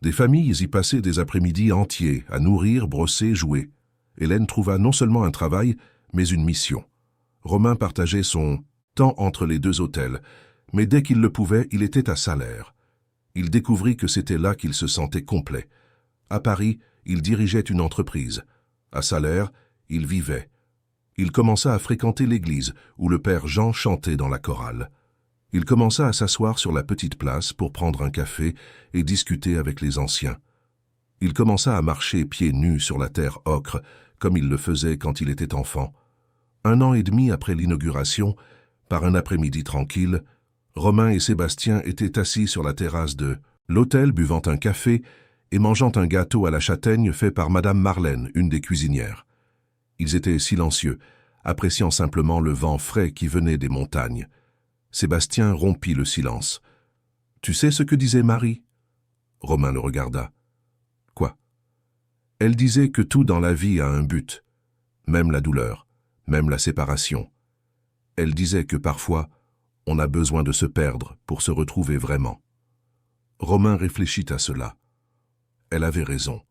Speaker 1: Des familles y passaient des après-midi entiers à nourrir, brosser, jouer. Hélène trouva non seulement un travail, mais une mission. Romain partageait son temps entre les deux hôtels, mais dès qu'il le pouvait, il était à Salers. Il découvrit que c'était là qu'il se sentait complet. À Paris, il dirigeait une entreprise. À Salers, il vivait. Il commença à fréquenter l'église, où le père Jean chantait dans la chorale. Il commença à s'asseoir sur la petite place pour prendre un café et discuter avec les anciens. Il commença à marcher pieds nus sur la terre ocre, comme il le faisait quand il était enfant. 1 an et demi après l'inauguration, par un après-midi tranquille, Romain et Sébastien étaient assis sur la terrasse de l'hôtel buvant un café et mangeant un gâteau à la châtaigne fait par Madame Marlène, une des cuisinières. Ils étaient silencieux, appréciant simplement le vent frais qui venait des montagnes. Sébastien rompit le silence. « Tu sais ce que disait Marie ?» Romain le regarda. « Quoi ?» Elle disait que tout dans la vie a un but, même la douleur, même la séparation. Elle disait que parfois, on a besoin de se perdre pour se retrouver vraiment. Romain réfléchit à cela. Elle avait raison.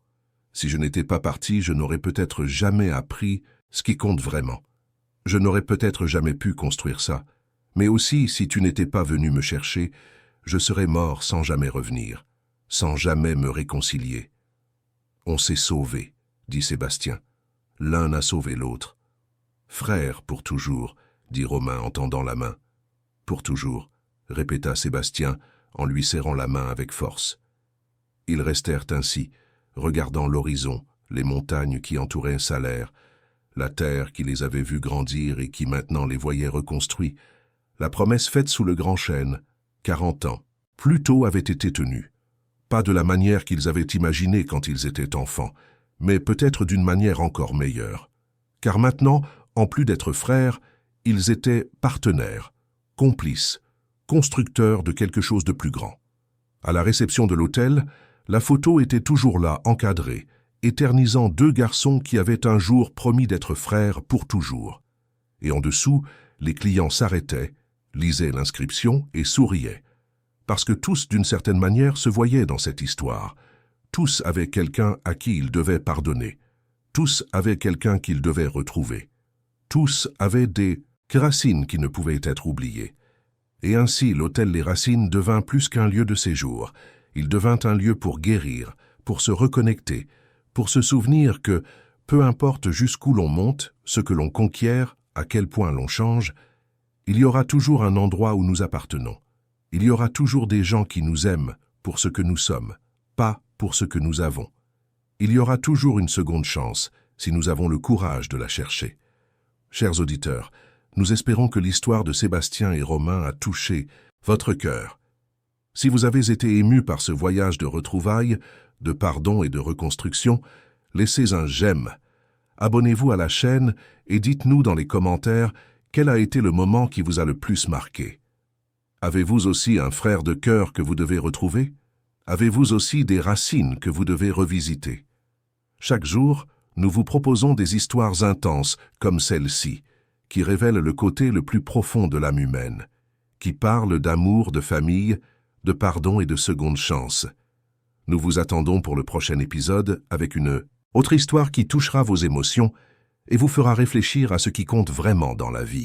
Speaker 1: Si je n'étais pas parti, je n'aurais peut-être jamais appris ce qui compte vraiment. Je n'aurais peut-être jamais pu construire ça. Mais aussi, si tu n'étais pas venu me chercher, je serais mort sans jamais revenir, sans jamais me réconcilier. On s'est sauvés, dit Sébastien. L'un a sauvé l'autre. Frère pour toujours, dit Romain en tendant la main. Pour toujours, répéta Sébastien en lui serrant la main avec force. Ils restèrent ainsi, regardant l'horizon, les montagnes qui entouraient Salers, la terre qui les avait vus grandir et qui maintenant les voyait reconstruits. La promesse faite sous le grand chêne, 40 ans, plus tôt avait été tenue. Pas de la manière qu'ils avaient imaginée quand ils étaient enfants, mais peut-être d'une manière encore meilleure. Car maintenant, en plus d'être frères, ils étaient partenaires, complices, constructeurs de quelque chose de plus grand. À la réception de l'hôtel, la photo était toujours là, encadrée, éternisant 2 garçons qui avaient un jour promis d'être frères pour toujours. Et en dessous, les clients s'arrêtaient, lisaient l'inscription et souriaient. Parce que tous, d'une certaine manière, se voyaient dans cette histoire. Tous avaient quelqu'un à qui ils devaient pardonner. Tous avaient quelqu'un qu'ils devaient retrouver. Tous avaient des racines qui ne pouvaient être oubliées. Et ainsi, l'hôtel Les Racines devint plus qu'un lieu de séjour. Il devint un lieu pour guérir, pour se reconnecter, pour se souvenir que, peu importe jusqu'où l'on monte, ce que l'on conquiert, à quel point l'on change, il y aura toujours un endroit où nous appartenons. Il y aura toujours des gens qui nous aiment pour ce que nous sommes, pas pour ce que nous avons. Il y aura toujours une seconde chance si nous avons le courage de la chercher. Chers auditeurs, nous espérons que l'histoire de Sébastien et Romain a touché votre cœur. Si vous avez été émus par ce voyage de retrouvailles, de pardon et de reconstruction, laissez un j'aime. Abonnez-vous à la chaîne et dites-nous dans les commentaires quel a été le moment qui vous a le plus marqué. Avez-vous aussi un frère de cœur que vous devez retrouver? Avez-vous aussi des racines que vous devez revisiter? Chaque jour, nous vous proposons des histoires intenses comme celle-ci, qui révèlent le côté le plus profond de l'âme humaine, qui parlent d'amour, de famille, de pardon et de seconde chance. Nous vous attendons pour le prochain épisode avec une autre histoire qui touchera vos émotions et vous fera réfléchir à ce qui compte vraiment dans la vie.